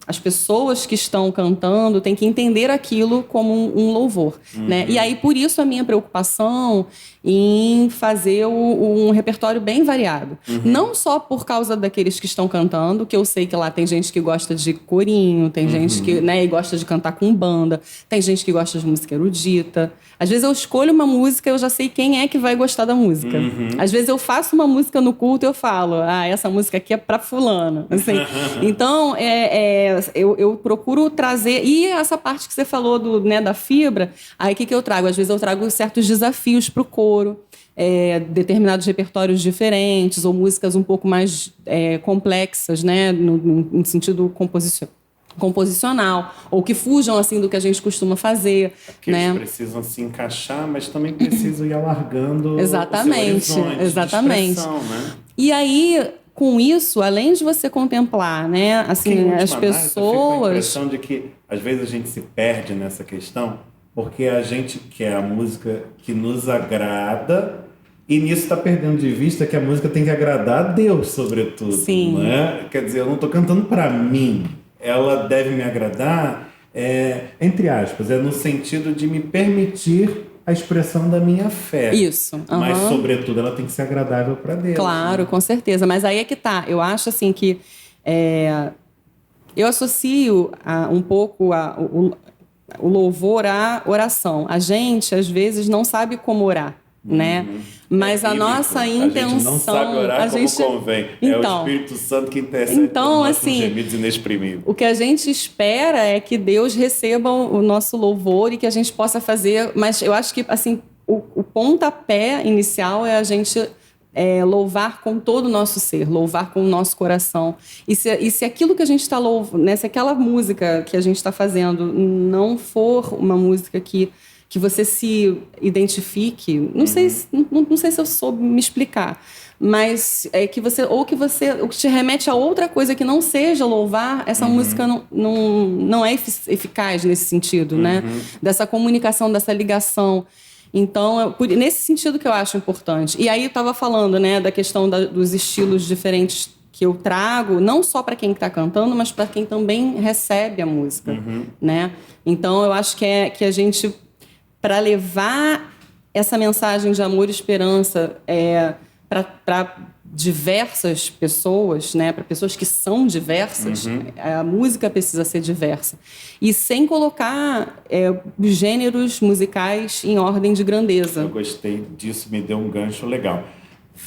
S2: as pessoas que estão cantando têm que entender aquilo como um louvor, né? E aí, por isso, a minha preocupação em fazer um repertório bem variado. Não só por causa daqueles que estão cantando, que eu sei que lá tem gente que gosta de corinho, tem gente que, né, gosta de cantar com banda, tem gente que gosta de música erudita. Às vezes eu escolho uma música e eu já sei quem é que vai gostar da música. Às vezes eu faço uma música no culto e eu falo, essa música aqui é pra fulano. Assim. Então, eu procuro trazer... E essa parte que você falou da fibra, aí o que eu trago? Às vezes eu trago certos desafios pro coro, determinados repertórios diferentes ou músicas um pouco mais complexas, né, no sentido composicional, ou que fujam assim do que a gente costuma fazer,
S1: que
S2: né?
S1: Eles precisam se encaixar, mas também precisam ir alargando
S2: exatamente,
S1: o seu horizonte
S2: exatamente.
S1: De expressão, né?
S2: E aí, com isso, além de você contemplar, né, assim, as pessoas,
S1: eu fico com a impressão de que às vezes a gente se perde nessa questão porque a gente quer a música que nos agrada e nisso está perdendo de vista que a música tem que agradar a Deus, sobretudo.
S2: Sim.
S1: Né? Quer dizer, eu não estou cantando para mim. Ela deve me agradar, entre aspas, no sentido de me permitir a expressão da minha fé.
S2: Isso.
S1: Mas, sobretudo, ela tem que ser agradável para Deus.
S2: Claro, né? Com certeza. Mas aí é que tá. Eu acho assim que eu associo um pouco o louvor à oração. A gente, às vezes, não sabe como orar, né? Mas a nossa intenção...
S1: A gente não sabe orar como convém.
S2: Então,
S1: é o Espírito Santo que intercede por nossos gemidos inexprimíveis.
S2: O que a gente espera é que Deus receba o nosso louvor e que a gente possa fazer... Mas eu acho que, assim, o pontapé inicial é a gente... louvar com todo o nosso ser, louvar com o nosso coração. E se aquilo que a gente está louvando, né, se aquela música que a gente está fazendo não for uma música que você se identifique, não sei se eu soube me explicar, mas que te remete a outra coisa que não seja louvar, essa música não é eficaz nesse sentido, né? Dessa comunicação, dessa ligação. Então, nesse sentido que eu acho importante. E aí eu estava falando, né, da questão dos estilos diferentes que eu trago, não só para quem está cantando, mas para quem também recebe a música, né? Então, eu acho que a gente, para levar essa mensagem de amor e esperança para diversas pessoas, né, para pessoas que são diversas, a música precisa ser diversa. E sem colocar gêneros musicais em ordem de grandeza.
S1: Eu gostei disso, me deu um gancho legal.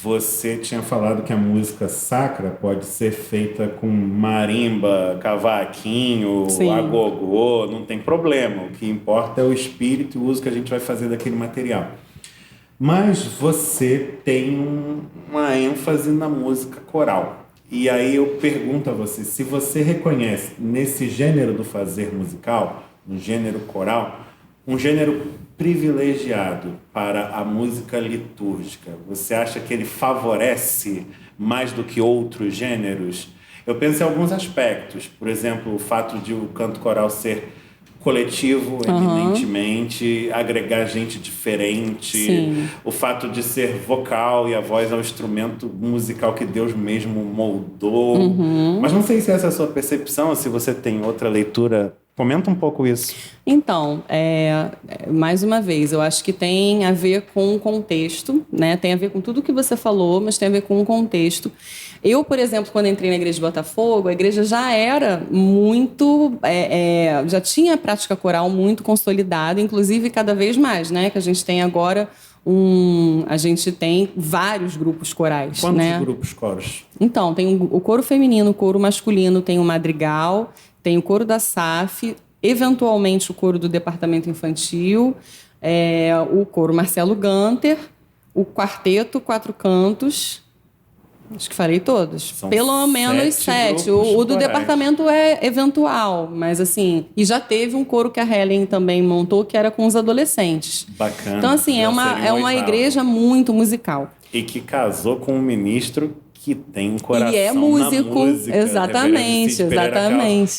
S1: Você tinha falado que a música sacra pode ser feita com marimba, cavaquinho, agogô, não tem problema. O que importa é o espírito e o uso que a gente vai fazer daquele material. Mas você tem uma ênfase na música coral. E aí eu pergunto a você, se você reconhece nesse gênero do fazer musical, no gênero coral, um gênero privilegiado para a música litúrgica, você acha que ele favorece mais do que outros gêneros? Eu penso em alguns aspectos, por exemplo, o fato de o canto coral ser coletivo, eminentemente, agregar gente diferente.
S2: Sim.
S1: O fato de ser vocal e a voz é um instrumento musical que Deus mesmo moldou. Mas não sei se essa é a sua percepção, ou se você tem outra leitura. Comenta um pouco isso.
S2: Então, mais uma vez, eu acho que tem a ver com o contexto, né? Tem a ver com tudo que você falou, mas tem a ver com o contexto. Eu, por exemplo, quando entrei na igreja de Botafogo, a igreja já era muito... já tinha a prática coral muito consolidada, inclusive cada vez mais, né? Que a gente tem agora a gente tem vários grupos corais.
S1: Quantos grupos coros?
S2: Então, tem o coro feminino, o coro masculino, tem o madrigal... Tem o coro da SAF, eventualmente o coro do departamento infantil, o coro Marcelo Ganter, o quarteto Quatro Cantos. Acho que falei todos.
S1: São
S2: pelo menos 7. O do departamento é eventual, mas assim... E já teve um coro que a Helen também montou, que era com os adolescentes.
S1: Bacana.
S2: Então, assim, é uma igreja muito musical.
S1: E que casou com um ministro que tem um coração
S2: e é músico,
S1: na música.
S2: Exatamente.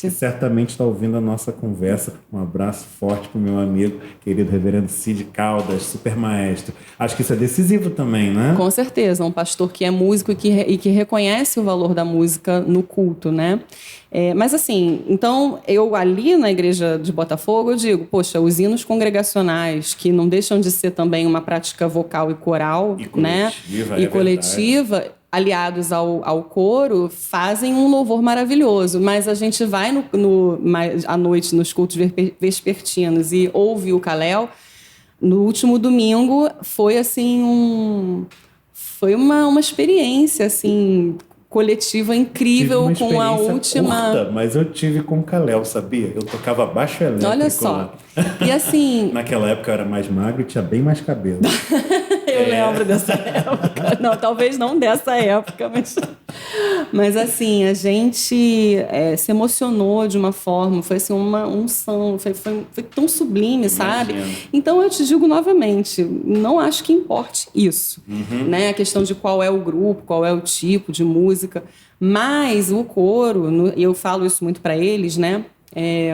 S1: Que certamente está ouvindo a nossa conversa. Um abraço forte para o meu amigo, querido reverendo Cid Caldas, super maestro. Acho que isso é decisivo também, né?
S2: Com certeza, um pastor que é músico e que reconhece o valor da música no culto, né? Mas assim, então eu ali na igreja de Botafogo, eu digo, poxa, os hinos congregacionais, que não deixam de ser também uma prática vocal e coral, né? E coletiva, aliados ao coro, fazem um louvor maravilhoso. Mas a gente vai à noite nos cultos vespertinos e ouve o Kalel. No último domingo foi assim foi uma experiência assim coletiva incrível com a última.
S1: Curta, mas eu tive com o Kalel, sabia? Eu tocava baixo elétrico.
S2: Olha só. E assim.
S1: Naquela época eu era mais magro e tinha bem mais cabelo.
S2: Eu lembro dessa época. Não, talvez não dessa época, mas assim, a gente se emocionou de uma forma, foi assim, uma unção, foi tão sublime, sabe? Então eu te digo novamente, não acho que importe isso, né? A questão de qual é o grupo, qual é o tipo de música, mas o coro, eu falo isso muito para eles, né?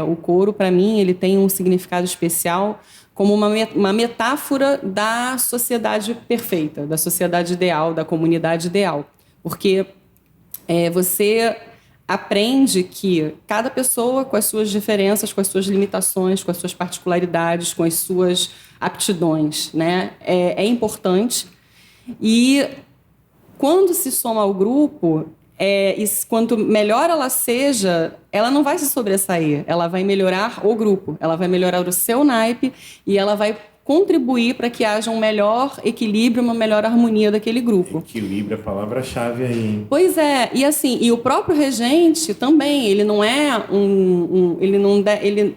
S2: O coro, para mim, ele tem um significado especial como uma metáfora da sociedade perfeita, da sociedade ideal, da comunidade ideal. Porque você aprende que cada pessoa, com as suas diferenças, com as suas limitações, com as suas particularidades, com as suas aptidões, né, é importante. E quando se soma ao grupo... e quanto melhor ela seja, ela não vai se sobressair, ela vai melhorar o grupo, ela vai melhorar o seu naipe e ela vai contribuir para que haja um melhor equilíbrio, uma melhor harmonia daquele grupo.
S1: Equilíbrio é a palavra-chave aí, hein?
S2: Pois é, e assim, e o próprio regente também, ele não é ele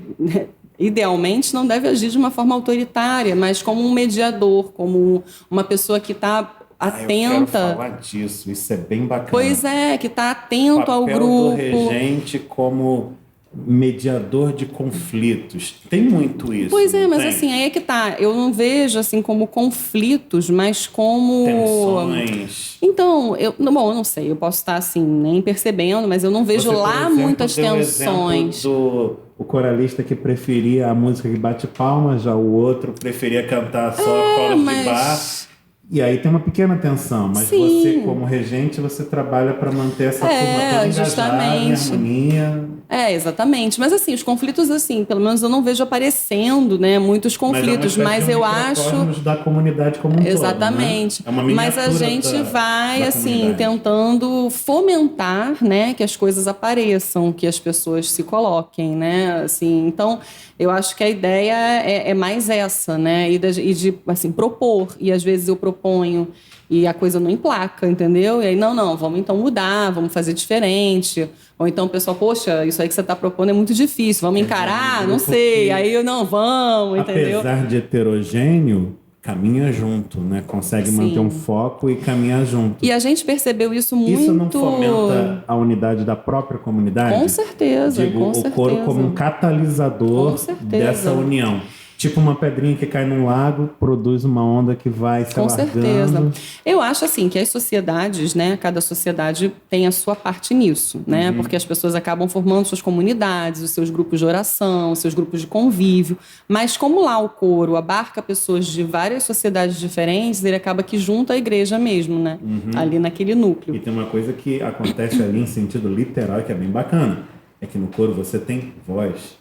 S2: idealmente não deve agir de uma forma autoritária, mas como um mediador, como uma pessoa que está atenta.
S1: Eu quero falar disso, isso é bem bacana.
S2: Pois é, que está atento ao grupo.
S1: O papel do regente como mediador de conflitos. Tem muito isso.
S2: Pois é, mas assim, aí é que tá. Eu não vejo assim como conflitos, mas como...
S1: Tensões.
S2: Então, eu não sei, eu posso estar assim, nem percebendo, mas eu não vejo
S1: Você,
S2: lá
S1: exemplo,
S2: muitas tensões.
S1: O coralista que preferia a música que bate palmas, já o outro preferia cantar só coros de bar. E aí tem uma pequena tensão, mas
S2: Sim.
S1: Você, como regente, você trabalha para manter essa turma toda engajada, em harmonia.
S2: Exatamente. Mas assim, os conflitos, assim, pelo menos eu não vejo aparecendo, né, muitos conflitos, mas eu acho
S1: da comunidade como um
S2: exatamente.
S1: todo, né? É uma
S2: mas a gente vai assim tentando fomentar, né, que as coisas apareçam, que as pessoas se coloquem, né? Assim, então eu acho que a ideia é mais essa, né? E de assim propor, e às vezes eu proponho e a coisa não emplaca, entendeu? E aí, não, vamos então mudar, vamos fazer diferente. Ou então o pessoal, poxa, isso aí que você está propondo é muito difícil, vamos encarar? Não sei. Aí eu, não, vamos, entendeu?
S1: Apesar de heterogêneo, caminha junto, né? Consegue manter um foco e caminhar junto.
S2: E a gente percebeu isso muito...
S1: Isso não fomenta a unidade da própria comunidade?
S2: Com certeza,
S1: Digo,
S2: com certeza.
S1: O coro como um catalisador dessa união. Tipo uma pedrinha que cai num lago, produz uma onda que vai se alargando.
S2: Com certeza. Eu acho assim que as sociedades, né, cada sociedade tem a sua parte nisso, né? Porque as pessoas acabam formando suas comunidades, os seus grupos de oração, os seus grupos de convívio. Mas como lá o coro abarca pessoas de várias sociedades diferentes, ele acaba que junta a igreja mesmo, né? Ali naquele núcleo.
S1: E tem uma coisa que acontece ali em sentido literal que é bem bacana. É que no coro você tem voz.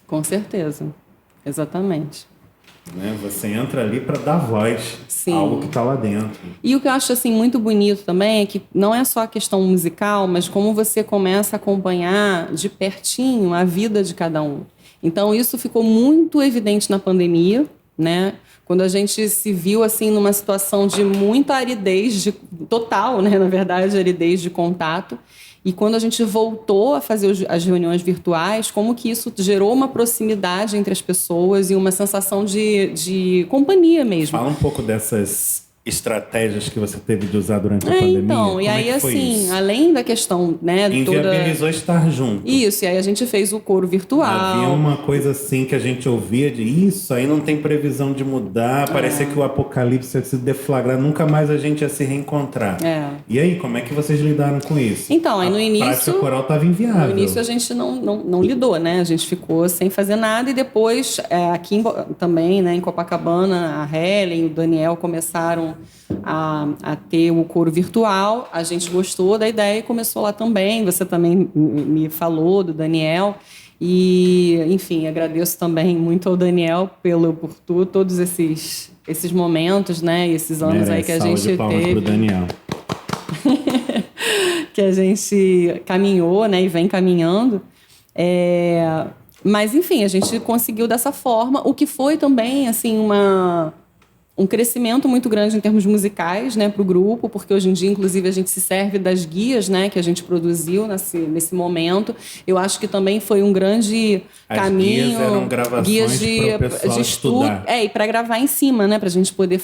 S2: Com certeza. Exatamente.
S1: Né? Você entra ali para dar voz a algo que está lá dentro.
S2: E o que eu acho assim muito bonito também é que não é só a questão musical, mas como você começa a acompanhar de pertinho a vida de cada um. Então isso ficou muito evidente na pandemia, né? Quando a gente se viu assim numa situação de muita aridez total, né? Na verdade, aridez de contato. E quando a gente voltou a fazer as reuniões virtuais, como que isso gerou uma proximidade entre as pessoas e uma sensação de companhia mesmo.
S1: Fala um pouco dessas estratégias que você teve de usar durante a pandemia.
S2: Então,
S1: como
S2: e aí
S1: é que foi
S2: assim,
S1: isso?
S2: além da questão, né,
S1: Inviabilizou estar junto.
S2: Isso, e aí a gente fez o coro virtual.
S1: Havia uma coisa assim que a gente ouvia de isso, aí não tem previsão de mudar, parecia que o apocalipse ia se deflagrar, nunca mais a gente ia se reencontrar. E aí, como é que vocês lidaram com isso?
S2: Então, aí no início...
S1: A prática coral estava inviável.
S2: No início a gente não lidou, né? A gente ficou sem fazer nada e depois, aqui também, né, em Copacabana, a Helen e o Daniel começaram a ter o coro virtual. A gente gostou da ideia e começou lá também. Você também me falou do Daniel. E, enfim, agradeço também muito ao Daniel por todos esses momentos, né? E esses anos aí que a gente teve.
S1: Pro Daniel.
S2: Que a gente caminhou, né? E vem caminhando. Mas, enfim, a gente conseguiu dessa forma. O que foi também, assim, um crescimento muito grande em termos musicais, né, para o grupo, porque hoje em dia, inclusive, a gente se serve das guias, né, que a gente produziu nesse momento. Eu acho que também foi um grande caminho.
S1: As guias eram gravações para o pessoal estudar.
S2: E para gravar em cima, né, para a gente poder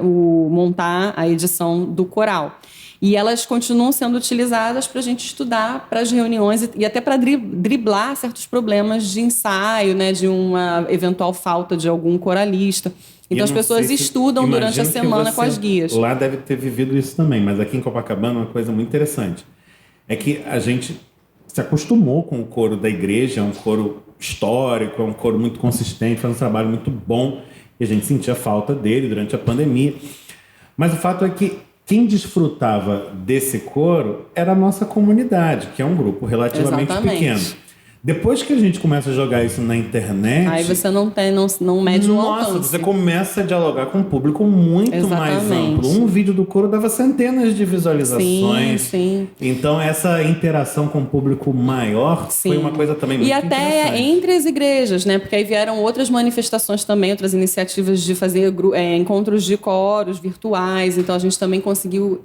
S2: montar a edição do coral. E elas continuam sendo utilizadas para a gente estudar para as reuniões e até para driblar certos problemas de ensaio, né, de uma eventual falta de algum coralista. Então as pessoas estudam durante a semana com as guias.
S1: Lá deve ter vivido isso também, mas aqui em Copacabana uma coisa muito interessante é que a gente se acostumou com o coro da igreja, é um coro histórico, é um coro muito consistente, faz um trabalho muito bom e a gente sentia falta dele durante a pandemia. Mas o fato é que quem desfrutava desse coro era a nossa comunidade, que é um grupo relativamente pequeno. Depois que a gente começa a jogar isso na internet...
S2: Aí você não mede o alcance.
S1: Nossa, você começa a dialogar com um público muito mais amplo. Um vídeo do coro dava centenas de visualizações.
S2: Sim.
S1: Então, essa interação com o público maior foi uma coisa também muito interessante.
S2: E até entre as igrejas, né? Porque aí vieram outras manifestações também, outras iniciativas de fazer encontros de coros virtuais. Então, a gente também conseguiu...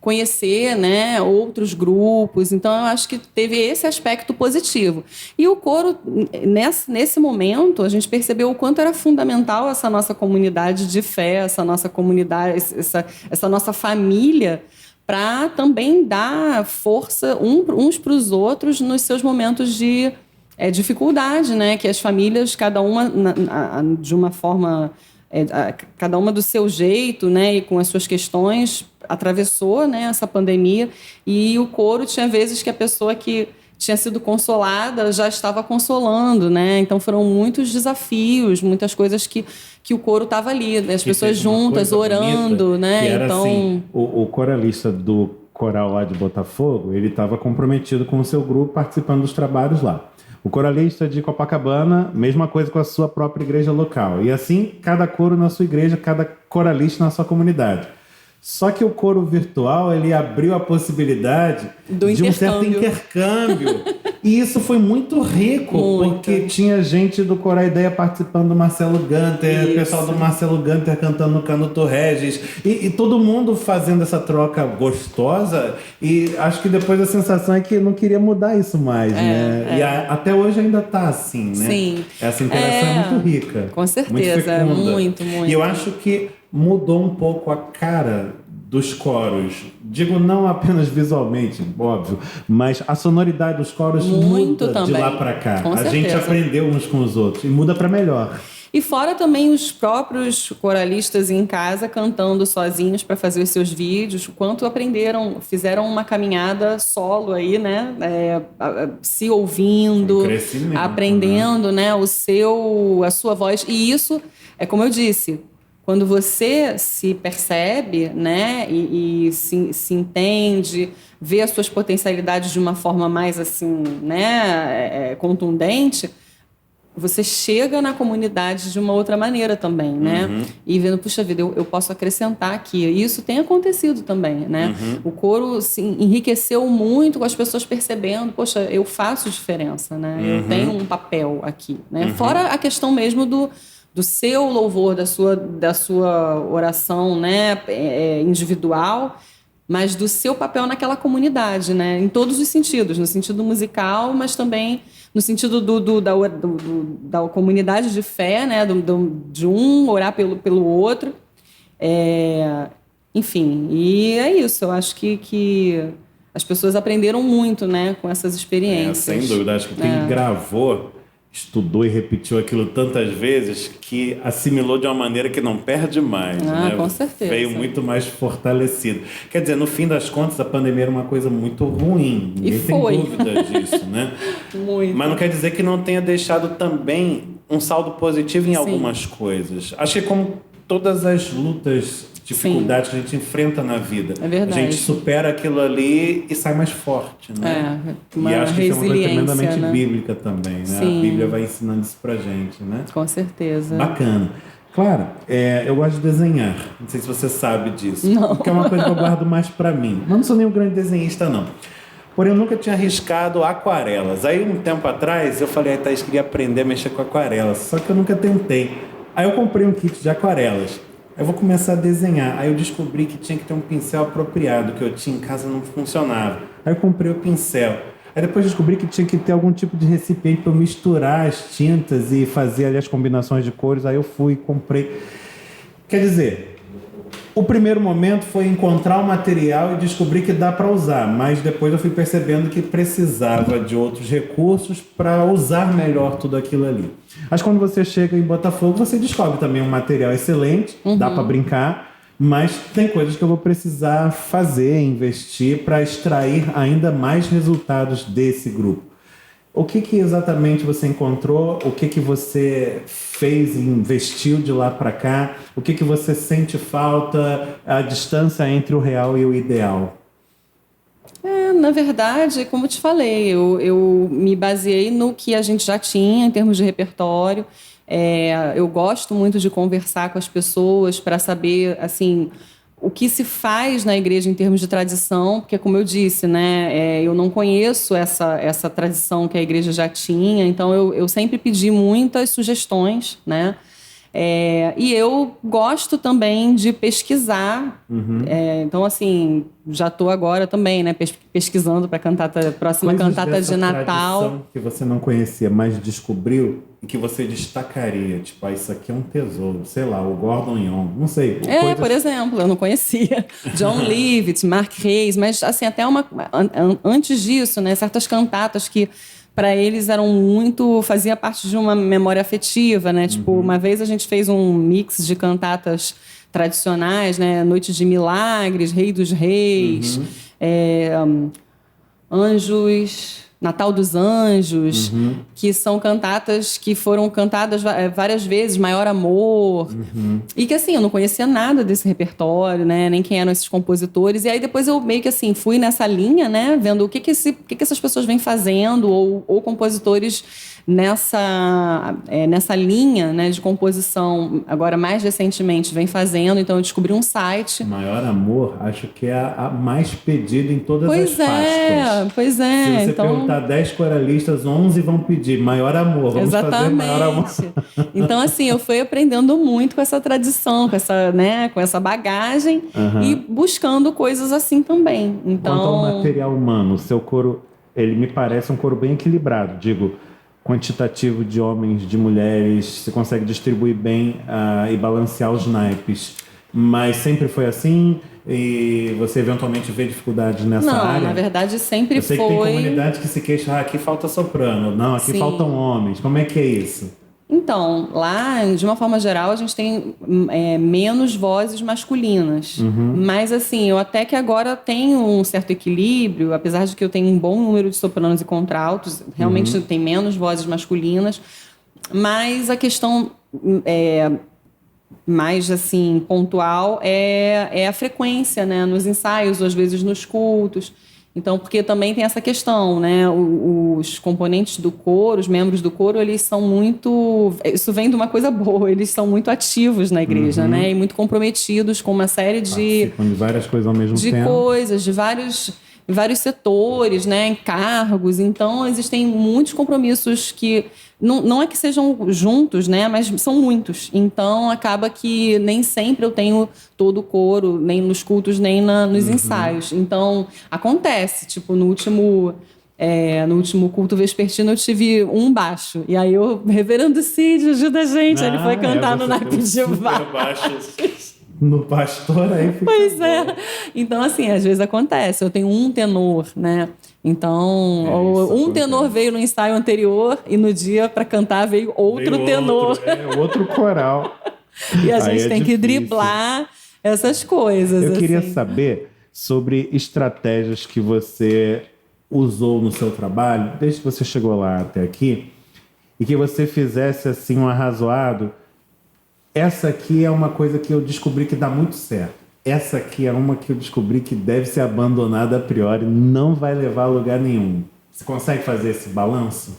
S2: conhecer, né, outros grupos. Então, eu acho que teve esse aspecto positivo. E o coro, nesse momento, a gente percebeu o quanto era fundamental essa nossa comunidade de fé, essa nossa comunidade, essa nossa família, para também dar força uns para os outros nos seus momentos de dificuldade, né? Que as famílias, cada uma de uma forma... cada uma do seu jeito, né, e com as suas questões, atravessou, né, essa pandemia, e o coro tinha vezes que a pessoa que tinha sido consolada já estava consolando, né? Então foram muitos desafios, muitas coisas que o coro estava ali, né? As pessoas juntas, orando, né?
S1: Que era
S2: então
S1: assim, o coralista do coral lá de Botafogo, ele estava comprometido com o seu grupo, participando dos trabalhos lá. O coralista de Copacabana, mesma coisa com a sua própria igreja local. E assim, cada coro na sua igreja, cada coralista na sua comunidade. Só que o coro virtual, ele abriu a possibilidade de um certo intercâmbio. E isso foi muito rico, porque tinha gente do Coral Ideia participando do Marcelo Gunter, o pessoal do Marcelo Gunter cantando no Canuto Regis, e todo mundo fazendo essa troca gostosa. E acho que depois a sensação é que não queria mudar isso mais, né? E até hoje ainda tá assim, né?
S2: Sim.
S1: Essa interação é muito rica.
S2: Com certeza, muito.
S1: E eu acho que mudou um pouco a cara dos coros, digo não apenas visualmente, óbvio, mas a sonoridade dos coros muda
S2: também.
S1: de lá para cá.
S2: Com certeza.
S1: Gente aprendeu uns com os outros e muda para melhor.
S2: E fora também os próprios coralistas em casa cantando sozinhos para fazer os seus vídeos, o quanto aprenderam, fizeram uma caminhada solo aí, né? Se ouvindo, aprendendo, né? A sua voz. E isso é como eu disse, quando você se percebe, né? E se entende, vê as suas potencialidades de uma forma mais assim, né? Contundente. Você chega na comunidade de uma outra maneira também, né? E vendo, puxa vida, eu posso acrescentar aqui. E isso tem acontecido também, né? O coro se enriqueceu muito com as pessoas percebendo, poxa, eu faço diferença, né? Eu tenho um papel aqui, né? Fora a questão mesmo do seu louvor, da sua oração, né? Individual, mas do seu papel naquela comunidade, né? Em todos os sentidos, no sentido musical, mas também no sentido da comunidade de fé, né? De um orar pelo outro. Enfim, e é isso. Eu acho que as pessoas aprenderam muito, né? Com essas experiências.
S1: Sem dúvida. Acho que quem gravou, estudou e repetiu aquilo tantas vezes que assimilou de uma maneira que não perde mais. Né?
S2: Com certeza.
S1: Veio muito mais fortalecido. Quer dizer, no fim das contas, a pandemia era uma coisa muito ruim. Ninguém tem dúvida disso, né?
S2: Muito.
S1: Mas não quer dizer que não tenha deixado também um saldo positivo em algumas coisas. Acho que como todas as lutas, dificuldades que a gente enfrenta na vida.
S2: É verdade.
S1: A gente supera aquilo ali e sai mais forte, né?
S2: Uma
S1: e acho que isso é uma coisa tremendamente
S2: né?
S1: bíblica também, né?
S2: Sim.
S1: A Bíblia vai ensinando isso pra gente, né?
S2: Com certeza.
S1: Bacana. Claro, eu gosto de desenhar. Não sei se você sabe disso.
S2: Não.
S1: Porque é uma coisa que eu guardo mais pra mim. Mas não sou nenhum grande desenhista, não. Porém, eu nunca tinha arriscado aquarelas. Aí, um tempo atrás, eu falei, Thaís, queria aprender a mexer com aquarelas. Só que eu nunca tentei. Aí eu comprei um kit de aquarelas. Eu vou começar a desenhar. Aí eu descobri que tinha que ter um pincel apropriado, que eu tinha em casa não funcionava. Aí eu comprei o pincel. Aí depois descobri que tinha que ter algum tipo de recipiente para eu misturar as tintas e fazer ali as combinações de cores. Aí eu fui e comprei. Quer dizer, o primeiro momento foi encontrar o material e descobrir que dá para usar, mas depois eu fui percebendo que precisava de outros recursos para usar melhor tudo aquilo ali. Mas quando você chega em Botafogo, você descobre também um material excelente, dá para brincar, mas tem coisas que eu vou precisar fazer, investir para extrair ainda mais resultados desse grupo. O que exatamente você encontrou? O que você fez e investiu de lá para cá? O que você sente falta? A distância entre o real e o ideal?
S2: Na verdade, como eu te falei, eu me baseei no que a gente já tinha em termos de repertório. Eu gosto muito de conversar com as pessoas para saber, assim, o que se faz na igreja em termos de tradição, porque, como eu disse, né, eu não conheço essa tradição que a igreja já tinha, então eu sempre pedi muitas sugestões, né? E eu gosto também de pesquisar. Então, assim, já estou agora também, né, pesquisando para a próxima cantata de Natal.
S1: Que você não conhecia, mas descobriu e que você destacaria. Tipo, isso aqui é um tesouro. Sei lá, o Gordon Young, não sei.
S2: Por exemplo, eu não conhecia John Leavitt, Mark Hayes, mas, assim, até antes disso, né, certas cantatas que para eles eram fazia parte de uma memória afetiva, né? Tipo, uma vez a gente fez um mix de cantatas tradicionais, né? Noite de Milagres, Rei dos Reis, Anjos, Natal dos Anjos, que são cantatas que foram cantadas várias vezes, Maior Amor, e que, assim, eu não conhecia nada desse repertório, né, nem quem eram esses compositores, e aí depois eu meio que, assim, fui nessa linha, né, vendo o que essas pessoas vêm fazendo, ou compositores nessa linha, né, de composição, agora mais recentemente, vem fazendo. Então eu descobri um site.
S1: Maior Amor, acho que é a mais pedida em todas as Páscoas.
S2: Pois é.
S1: Se você perguntar 10 coralistas, 11 vão pedir Maior Amor. Vamos fazer Maior Amor.
S2: Então, assim, eu fui aprendendo muito com essa tradição, com essa bagagem e buscando coisas assim também. Então,
S1: quanto ao material humano, o seu coro, ele me parece um coro bem equilibrado, digo, quantitativo de homens, de mulheres, você consegue distribuir bem e balancear os naipes. Mas sempre foi assim? E você eventualmente vê dificuldades nessa área?
S2: Não, na verdade sempre
S1: Eu sei
S2: foi...
S1: que tem comunidade que se queixa, aqui falta soprano, não, aqui
S2: Sim.
S1: faltam homens. Como é que é isso?
S2: Então, lá, de uma forma geral, a gente tem menos vozes masculinas. Mas, assim, eu até que agora tenho um certo equilíbrio, apesar de que eu tenho um bom número de sopranos e contraltos, realmente tem menos vozes masculinas. Mas a questão mais, assim, pontual é a frequência, né? Nos ensaios, ou às vezes nos cultos. Então, porque também tem essa questão, né? Os componentes do coro, os membros do coro, eles são muito... Isso vem de uma coisa boa, eles são muito ativos na igreja, né? E muito comprometidos com uma série
S1: Participam de várias coisas ao mesmo tempo.
S2: De coisas, de vários setores, né? Encargos. Então, existem muitos compromissos que... Não é que sejam juntos, né? Mas são muitos. Então, acaba que nem sempre eu tenho todo o coro, nem nos cultos, nem nos ensaios. Então, acontece. Tipo, no último culto vespertino, eu tive um baixo. E aí, reverendo Cid, ajuda a gente. Ele foi cantar no naipe de baixo.
S1: No pastor, aí fica
S2: Pois
S1: bom.
S2: é. Então, assim, às vezes acontece. Eu tenho um tenor, né? Então,
S1: isso
S2: tenor
S1: acontece.
S2: veio no ensaio anterior e no dia para cantar veio outro tenor.
S1: Outro coral.
S2: E a
S1: Aí
S2: gente tem que driblar essas coisas.
S1: Eu queria
S2: assim.
S1: saber sobre estratégias que você usou no seu trabalho, desde que você chegou lá até aqui, e que você fizesse assim um arrazoado. Essa aqui é uma coisa que eu descobri que dá muito certo. Essa aqui é uma que eu descobri que deve ser abandonada a priori, não vai levar a lugar nenhum. Você consegue fazer esse balanço?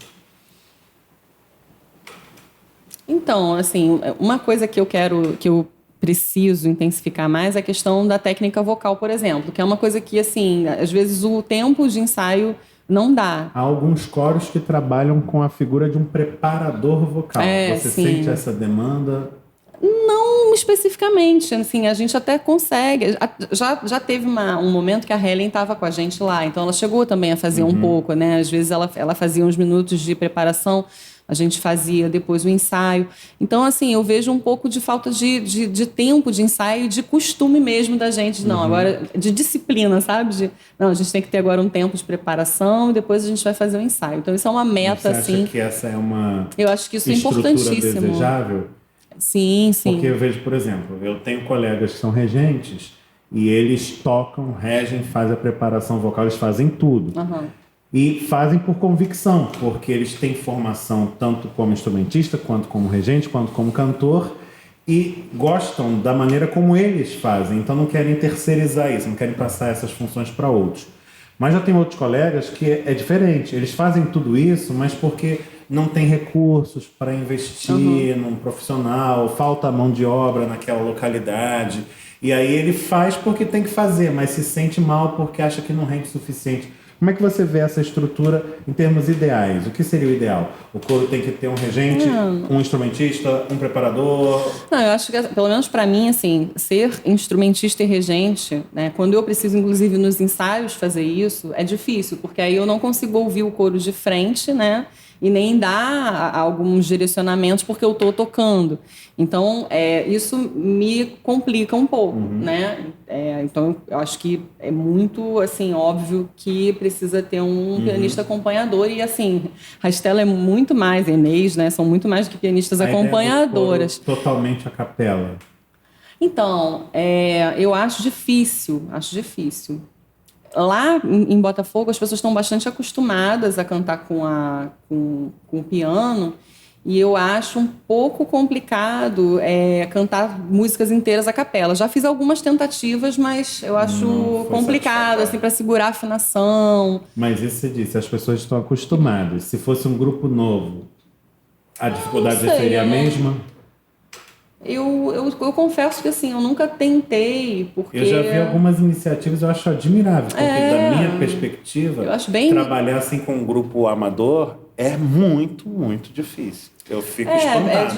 S2: Então, assim, uma coisa que eu preciso intensificar mais é a questão da técnica vocal, por exemplo, que é uma coisa que, assim, às vezes o tempo de ensaio não dá.
S1: Há alguns coros que trabalham com a figura de um preparador vocal. Você
S2: sim.
S1: sente essa demanda?
S2: Não especificamente, assim, a gente até consegue. Já teve um momento que a Helen estava com a gente lá, então ela chegou também a fazer um pouco, né? Às vezes ela fazia uns minutos de preparação, a gente fazia depois o ensaio. Então, assim, eu vejo um pouco de falta de tempo de ensaio e de costume mesmo da gente. Não, agora, de disciplina, sabe? Não, a gente tem que ter agora um tempo de preparação e depois a gente vai fazer o ensaio. Então, isso é uma meta,
S1: Você
S2: assim.
S1: acha que essa é uma
S2: Eu acho que isso é
S1: estrutura
S2: importantíssimo.
S1: desejável?
S2: Sim, sim.
S1: Porque eu vejo, por exemplo, eu tenho colegas que são regentes e eles tocam, regem, fazem a preparação vocal, eles fazem tudo. E fazem por convicção, porque eles têm formação tanto como instrumentista, quanto como regente, quanto como cantor, e gostam da maneira como eles fazem. Então não querem terceirizar isso, não querem passar essas funções para outros. Mas já tem outros colegas que é diferente. Eles fazem tudo isso, mas porque não tem recursos para investir num profissional, falta mão de obra naquela localidade. E aí ele faz porque tem que fazer, mas se sente mal porque acha que não rende o suficiente. Como é que você vê essa estrutura em termos ideais? O que seria o ideal? O coro tem que ter um regente, um instrumentista, um preparador?
S2: Não, eu acho que, pelo menos para mim, assim, ser instrumentista e regente, né, quando eu preciso, inclusive, nos ensaios fazer isso, é difícil, porque aí eu não consigo ouvir o coro de frente, né? E nem dar alguns direcionamentos porque eu estou tocando. Então, isso me complica um pouco, né? Então, eu acho que é muito, assim, óbvio que precisa ter um pianista acompanhador. E, assim, a Estela é muito mais, a Inês, né? São muito mais do que pianistas acompanhadoras.
S1: Totalmente a capela.
S2: Então, eu acho difícil. Lá em Botafogo, as pessoas estão bastante acostumadas a cantar com o piano, e eu acho um pouco complicado cantar músicas inteiras a capela. Já fiz algumas tentativas, mas eu acho complicado assim, para segurar a afinação.
S1: Mas isso você disse, as pessoas estão acostumadas. Se fosse um grupo novo, a dificuldade seria a mesma?
S2: Eu confesso que assim, eu nunca tentei, porque...
S1: Eu já vi algumas iniciativas, eu acho admirável, porque da minha perspectiva,
S2: eu acho bem...
S1: trabalhar assim com um grupo amador é muito, muito difícil. Eu fico espantado.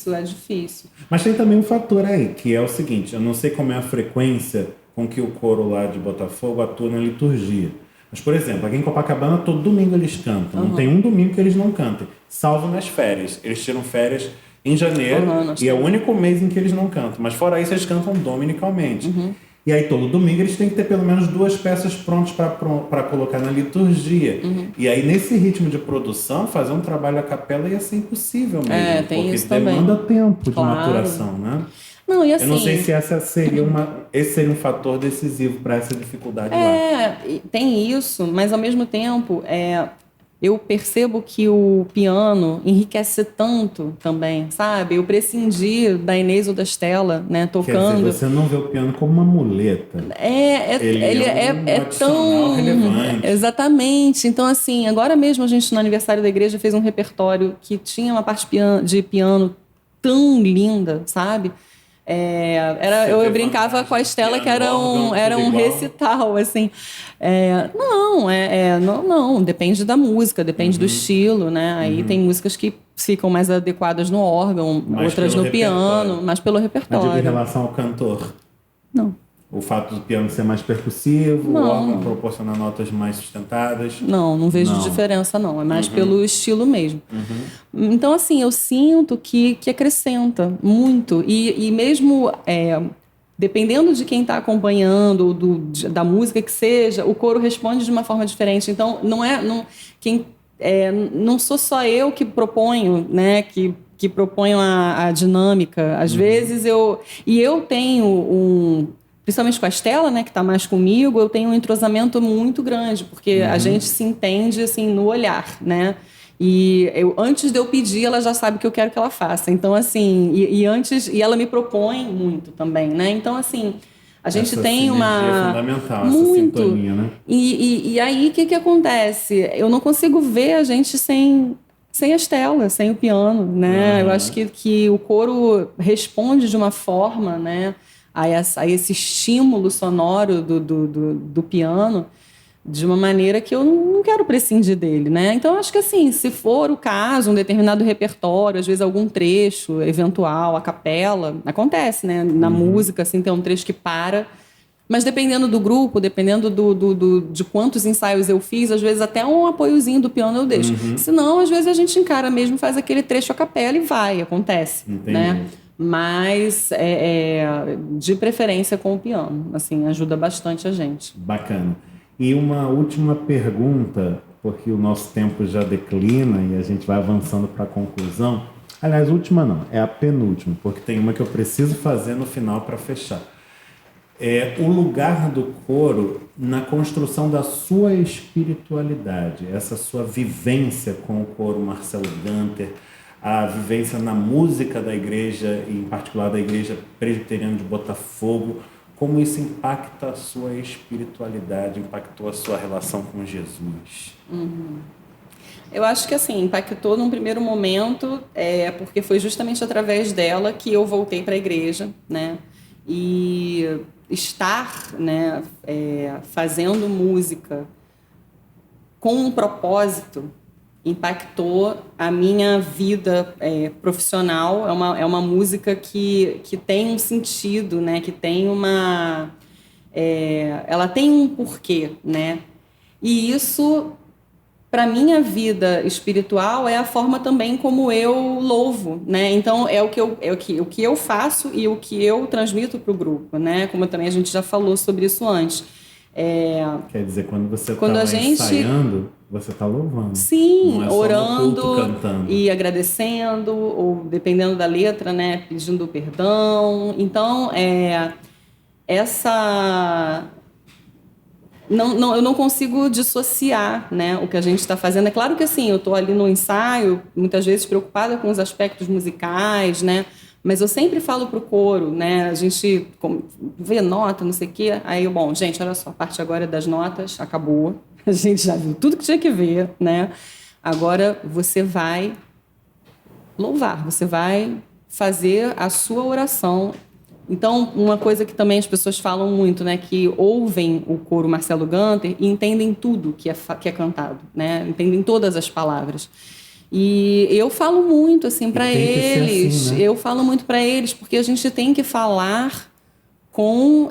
S2: É difícil.
S1: Mas tem também um fator aí, que é o seguinte, eu não sei como é a frequência com que o coro lá de Botafogo atua na liturgia. Mas, por exemplo, aqui em Copacabana, todo domingo eles cantam. Não tem um domingo que eles não cantem, salvo nas férias. Eles tiram férias em janeiro,
S2: nós
S1: e é o
S2: temos.
S1: único mês em que eles não cantam. Mas fora isso, eles cantam dominicalmente. E aí todo domingo eles têm que ter pelo menos 2 peças prontas para colocar na liturgia. E aí nesse ritmo de produção, fazer um trabalho a capela ia ser impossível mesmo.
S2: Tem
S1: porque
S2: isso também.
S1: demanda tempo de
S2: Claro.
S1: maturação, né?
S2: Não, e assim,
S1: Eu não sei se esse seria um fator decisivo para essa dificuldade lá.
S2: tem isso, mas ao mesmo tempo, eu percebo que o piano enriquece tanto também, sabe? Eu prescindi da Inês ou da Estela, né,
S1: Quer
S2: tocando.
S1: dizer, você não vê o piano como uma muleta. Ele é um adicional relevante.
S2: Exatamente. Então, assim, agora mesmo a gente no aniversário da igreja fez um repertório que tinha uma parte de piano tão linda, sabe? Eu brincava com a Estela que era um recital, assim. Não, depende da música, depende do estilo, né? Aí tem músicas que ficam mais adequadas no órgão, outras no piano, mas pelo
S1: Mas digo em
S2: repertório.
S1: relação ao cantor.
S2: Não.
S1: O fato do piano ser mais percussivo, o órgão proporcionar notas mais sustentadas.
S2: Não vejo diferença, não. É mais pelo estilo mesmo. Então, assim, eu sinto que acrescenta muito. E mesmo dependendo de quem está acompanhando, da música que seja, o coro responde de uma forma diferente. Então, não sou só eu que proponho, né? Que proponho a dinâmica. Às vezes eu tenho principalmente com a Estela, né, que está mais comigo, eu tenho um entrosamento muito grande, porque a gente se entende assim no olhar, né? E antes de eu pedir, ela já sabe o que eu quero que ela faça. Então, assim, e ela me propõe muito também, né? Então, assim, a gente
S1: essa
S2: tem
S1: é fundamental,
S2: muito.
S1: essa sintonia, né?
S2: E aí, o que acontece? Eu não consigo ver a gente sem a Estela, sem o piano, né? Eu acho que o coro responde de uma forma, né? A esse estímulo sonoro do piano de uma maneira que eu não quero prescindir dele, né? Então, acho que assim, se for o caso, um determinado repertório, às vezes algum trecho eventual, a capela, acontece, né? Na música, assim, tem um trecho que para, mas dependendo do grupo, dependendo de quantos ensaios eu fiz, às vezes até um apoiozinho do piano eu deixo. Senão, às vezes a gente encara mesmo, faz aquele trecho a capela e vai, acontece, né? Mas de preferência com o piano, assim, ajuda bastante a gente.
S1: Bacana. E uma última pergunta, porque o nosso tempo já declina e a gente vai avançando para a conclusão. Aliás, última não, é a penúltima, porque tem uma que eu preciso fazer no final para fechar. O lugar do coro na construção da sua espiritualidade, essa sua vivência com o coro Marcelo Ganter, a vivência na música da igreja, em particular da Igreja Presbiteriana de Botafogo, como isso impacta a sua espiritualidade, impactou a sua relação com Jesus?
S2: Eu acho que assim, impactou num primeiro momento, porque foi justamente através dela que eu voltei para a igreja, né? E estar, né, fazendo música com um propósito impactou a minha vida profissional. É uma música que tem um sentido, né? Que tem ela tem um porquê, né? E isso, para minha vida espiritual, é a forma também como eu louvo, né? Então o que eu faço e o que eu transmito para o grupo, né? Como também a gente já falou sobre isso antes.
S1: Quer dizer, quando você está ensaiando, você está louvando.
S2: Sim,
S1: não é só
S2: orando
S1: no culto, cantando.
S2: E agradecendo, ou dependendo da letra, né, pedindo perdão. Então, eu não consigo dissociar, né, o que a gente está fazendo. É claro que assim, eu estou ali no ensaio, muitas vezes preocupada com os aspectos musicais, né? Mas eu sempre falo pro coro, né? A gente vê nota, não sei o quê. Aí, bom, gente, olha só, a parte agora é das notas, acabou. A gente já viu tudo que tinha que ver, né? Agora você vai louvar, você vai fazer a sua oração. Então, uma coisa que também as pessoas falam muito, né? Que ouvem o coro Marcelo Ganter e entendem tudo que é cantado, né? Entendem todas as palavras. E eu falo muito assim para eles,
S1: assim, né?
S2: Eu falo muito para eles porque a gente tem que falar com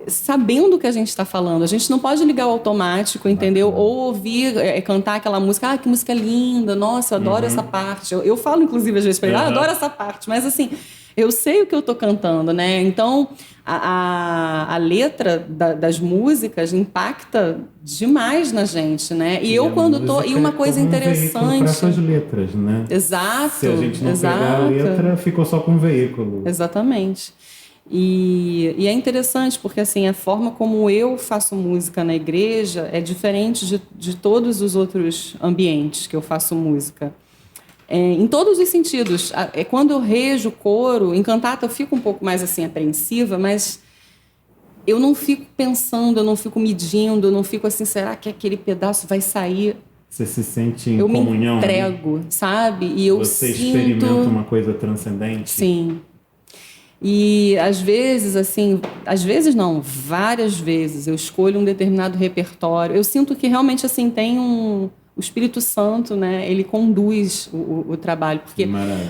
S2: sabendo o que a gente está falando. A gente não pode ligar o automático, entendeu?
S1: Bacana.
S2: Ou ouvir, cantar aquela música, que música linda, nossa, eu adoro essa parte. Eu falo, inclusive, às vezes para ele, adoro essa parte, mas assim, eu sei o que eu estou cantando, né? Então, a letra das músicas impacta demais na gente, né? E eu quando tô... E uma coisa interessante...
S1: Para essas letras, né?
S2: Exato.
S1: Se a gente não pegar a letra, ficou só com o veículo.
S2: Exatamente. E é interessante porque assim, a forma como eu faço música na igreja é diferente de todos os outros ambientes que eu faço música. Em todos os sentidos. Quando eu rejo coro, em cantata eu fico um pouco mais assim apreensiva, mas eu não fico pensando, eu não fico medindo, eu não fico assim, será que aquele pedaço vai sair?
S1: Você se sente em
S2: eu
S1: comunhão?
S2: Eu me entrego, sabe? E eu
S1: Você
S2: sinto...
S1: experimenta uma coisa transcendente?
S2: Sim. E às vezes, assim, às vezes não, várias vezes eu escolho um determinado repertório. Eu sinto que realmente assim tem o Espírito Santo, né? Ele conduz o trabalho, porque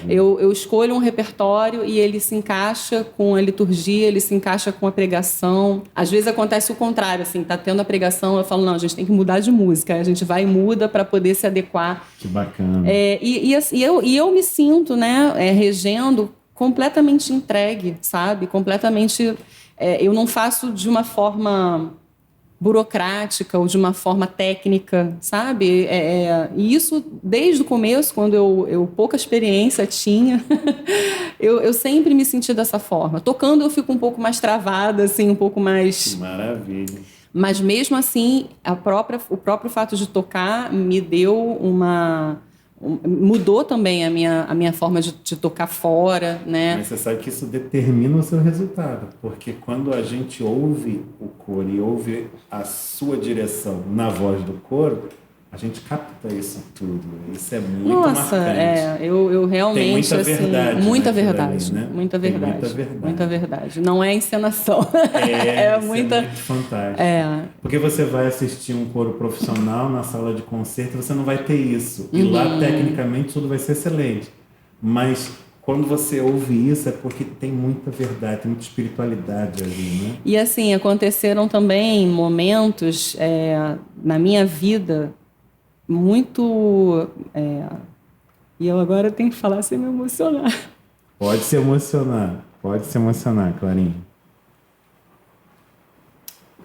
S2: eu escolho um repertório e ele se encaixa com a liturgia, ele se encaixa com a pregação. Às vezes acontece o contrário, assim, tá tendo a pregação, eu falo não, a gente tem que mudar de música, a gente vai e muda para poder se adequar.
S1: Que bacana.
S2: E eu me sinto, né, regendo completamente entregue, sabe? Completamente... eu não faço de uma forma burocrática ou de uma forma técnica, sabe? E isso, desde o começo, quando eu pouca experiência tinha, eu sempre me senti dessa forma. Tocando eu fico um pouco mais travada, assim, um pouco mais...
S1: Que maravilha.
S2: Mas mesmo assim, o próprio fato de tocar me deu mudou também a minha forma de tocar fora, né?
S1: Mas você sabe que isso determina o seu resultado, porque quando a gente ouve o coro e ouve a sua direção na voz do coro, a gente capta isso tudo. Isso é muito marcante.
S2: Eu realmente...
S1: Tem muita
S2: assim,
S1: verdade.
S2: Muita verdade,
S1: ali, né?
S2: muita verdade.
S1: Muita verdade.
S2: Muita verdade. Não é encenação.
S1: É muito fantástico.
S2: É.
S1: Porque você vai assistir um coro profissional na sala de concerto, você não vai ter isso. E lá, tecnicamente, tudo vai ser excelente. Mas quando você ouve isso, é porque tem muita verdade, tem muita espiritualidade ali, né?
S2: E assim, aconteceram também momentos na minha vida muito... e eu agora tenho que falar sem me emocionar.
S1: Pode se emocionar, Clarinha.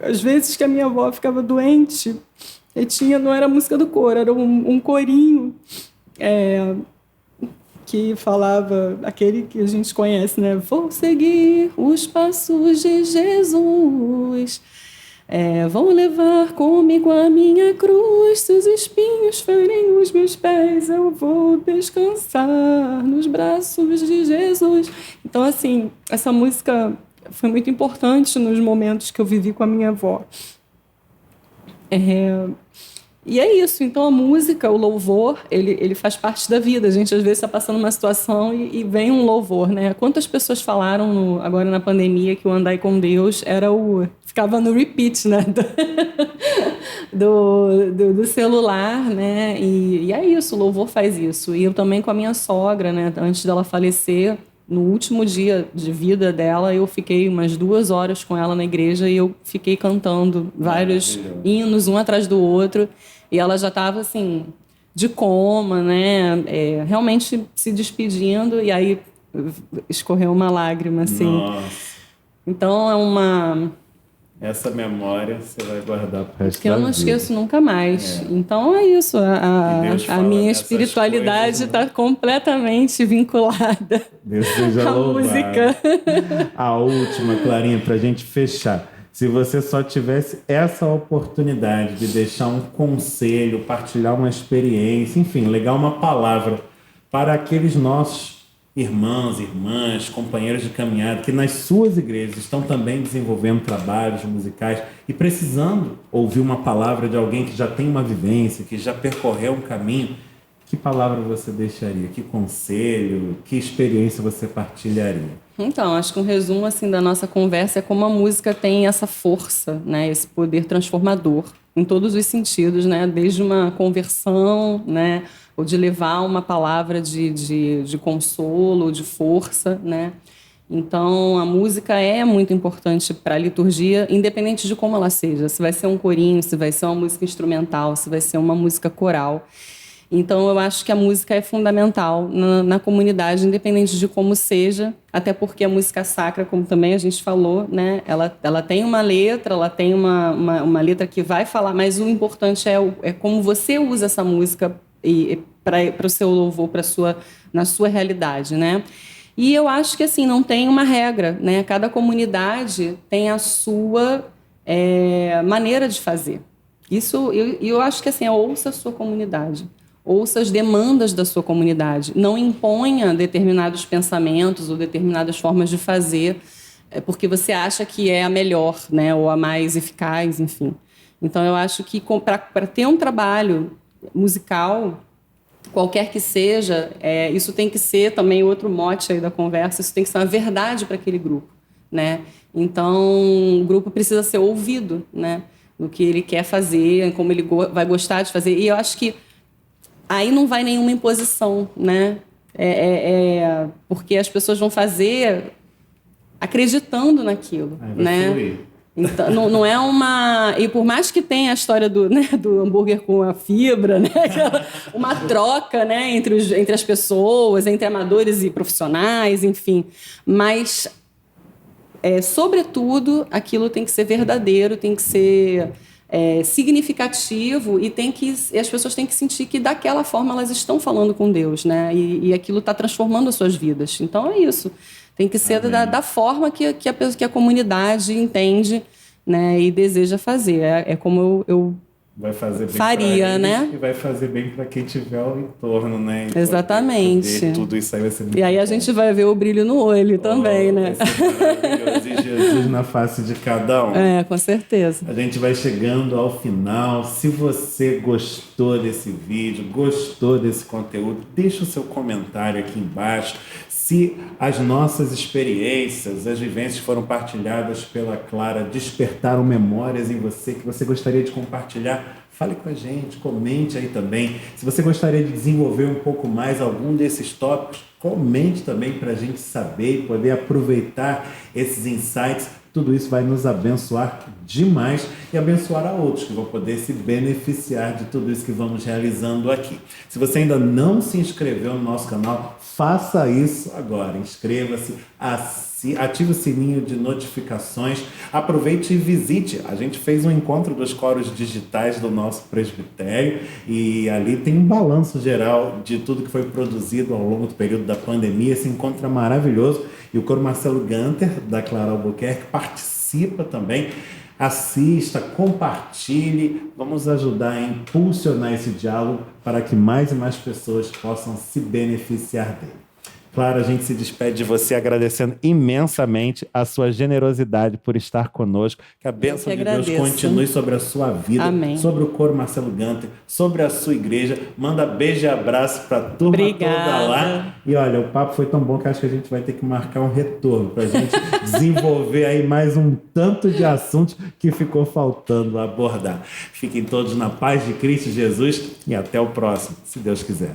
S2: Às vezes que a minha avó ficava doente, não era música do coro, era um corinho que falava, aquele que a gente conhece, né? Vou seguir os passos de Jesus. Vão levar comigo a minha cruz, se os espinhos ferem os meus pés, eu vou descansar nos braços de Jesus. Então, assim, essa música foi muito importante nos momentos que eu vivi com a minha avó. E é isso. Então, a música, o louvor, ele faz parte da vida. A gente, às vezes, está passando uma situação e vem um louvor, né? Quantas pessoas falaram agora na pandemia que o Andai com Deus ficava no repeat, né? do celular, né? E é isso, o louvor faz isso. E eu também com a minha sogra, né? Antes dela falecer, no último dia de vida dela, eu fiquei umas 2 horas com ela na igreja e eu fiquei cantando vários hinos, um atrás do outro. E ela já estava, assim, de coma, né? Realmente se despedindo. E aí escorreu uma lágrima, assim.
S1: Nossa.
S2: Então,
S1: essa memória você vai guardar para o resto
S2: que eu não esqueço nunca mais. Então é isso. A minha espiritualidade está completamente vinculada
S1: Deus seja
S2: à
S1: louvado.
S2: música.
S1: A última, Clarinha, para a gente fechar. Se você só tivesse essa oportunidade de deixar um conselho, partilhar uma experiência, enfim, legar uma palavra para aqueles nossos irmãos, irmãs, companheiros de caminhada que nas suas igrejas estão também desenvolvendo trabalhos musicais e precisando ouvir uma palavra de alguém que já tem uma vivência, que já percorreu um caminho, que palavra você deixaria? Que conselho? Que experiência você partilharia?
S2: Então, acho que um resumo assim da nossa conversa é como a música tem essa força, né, esse poder transformador em todos os sentidos, né, desde uma conversão, né, ou de levar uma palavra de consolo, de força, né? Então, a música é muito importante para a liturgia, independente de como ela seja. Se vai ser um corinho, se vai ser uma música instrumental, se vai ser uma música coral. Então, eu acho que a música é fundamental na comunidade, independente de como seja, até porque a música sacra, como também a gente falou, né, ela tem uma letra, ela tem uma letra que vai falar, mas o importante é como você usa essa música para o seu louvor, na sua realidade, né? E eu acho que assim não tem uma regra, né? Cada comunidade tem a sua maneira de fazer. Isso eu acho que assim, ouça a sua comunidade. Ouça as demandas da sua comunidade. Não imponha determinados pensamentos ou determinadas formas de fazer porque você acha que é a melhor, né? Ou a mais eficaz, enfim. Então, eu acho que para ter um trabalho musical, qualquer que seja, isso tem que ser também outro mote aí da conversa, isso tem que ser uma verdade para aquele grupo, né? Então, o grupo precisa ser ouvido, né? No que ele quer fazer, como ele vai gostar de fazer. E eu acho que aí não vai nenhuma imposição, né? Porque as pessoas vão fazer acreditando naquilo, né?
S1: Fluir.
S2: Então, não é uma... E por mais que tenha a história do hambúrguer com a fibra, né? Uma troca, né? Entre as pessoas, entre amadores e profissionais, enfim. Mas, sobretudo, aquilo tem que ser verdadeiro, tem que ser... significativo e as pessoas têm que sentir que daquela forma elas estão falando com Deus, né? E aquilo está transformando as suas vidas. Então é isso. Tem que ser da forma que a comunidade entende, né? E deseja fazer. É como eu
S1: vai fazer bem
S2: faria,
S1: pra eles,
S2: né?
S1: E vai fazer bem para quem tiver ao entorno, né? Então,
S2: exatamente.
S1: Tudo isso aí vai ser muito
S2: E aí a gente vai ver o brilho no olho também, né?
S1: Vai ser maravilhoso. E Jesus na face de cada um.
S2: Com certeza.
S1: A gente vai chegando ao final. Se você gostou desse vídeo, gostou desse conteúdo, deixa o seu comentário aqui embaixo. Se as nossas experiências, as vivências foram partilhadas pela Clara, despertaram memórias em você que você gostaria de compartilhar, fale com a gente, comente aí também. Se você gostaria de desenvolver um pouco mais algum desses tópicos, comente também para a gente saber e poder aproveitar esses insights. Tudo isso vai nos abençoar demais e abençoar a outros que vão poder se beneficiar de tudo isso que vamos realizando aqui. Se você ainda não se inscreveu no nosso canal, faça isso agora. Inscreva-se, ative o sininho de notificações, aproveite e visite. A gente fez um encontro dos coros digitais do nosso presbitério e ali tem um balanço geral de tudo que foi produzido ao longo do período da pandemia. Esse encontro é maravilhoso e o coro Marcelo Ganter, da Clara Albuquerque, participa também. Assista, compartilhe, vamos ajudar a impulsionar esse diálogo para que mais e mais pessoas possam se beneficiar dele. Claro, a gente se despede de você agradecendo imensamente a sua generosidade por estar conosco. Que a bênção de Deus continue sobre a sua vida,
S2: Amém.
S1: sobre o coro Marcelo Ganter, sobre a sua igreja. Manda beijo e abraço para a turma toda lá. E olha, o papo foi tão bom que acho que a gente vai ter que marcar um retorno para a gente desenvolver aí mais um tanto de assuntos que ficou faltando abordar. Fiquem todos na paz de Cristo Jesus e até o próximo, se Deus quiser.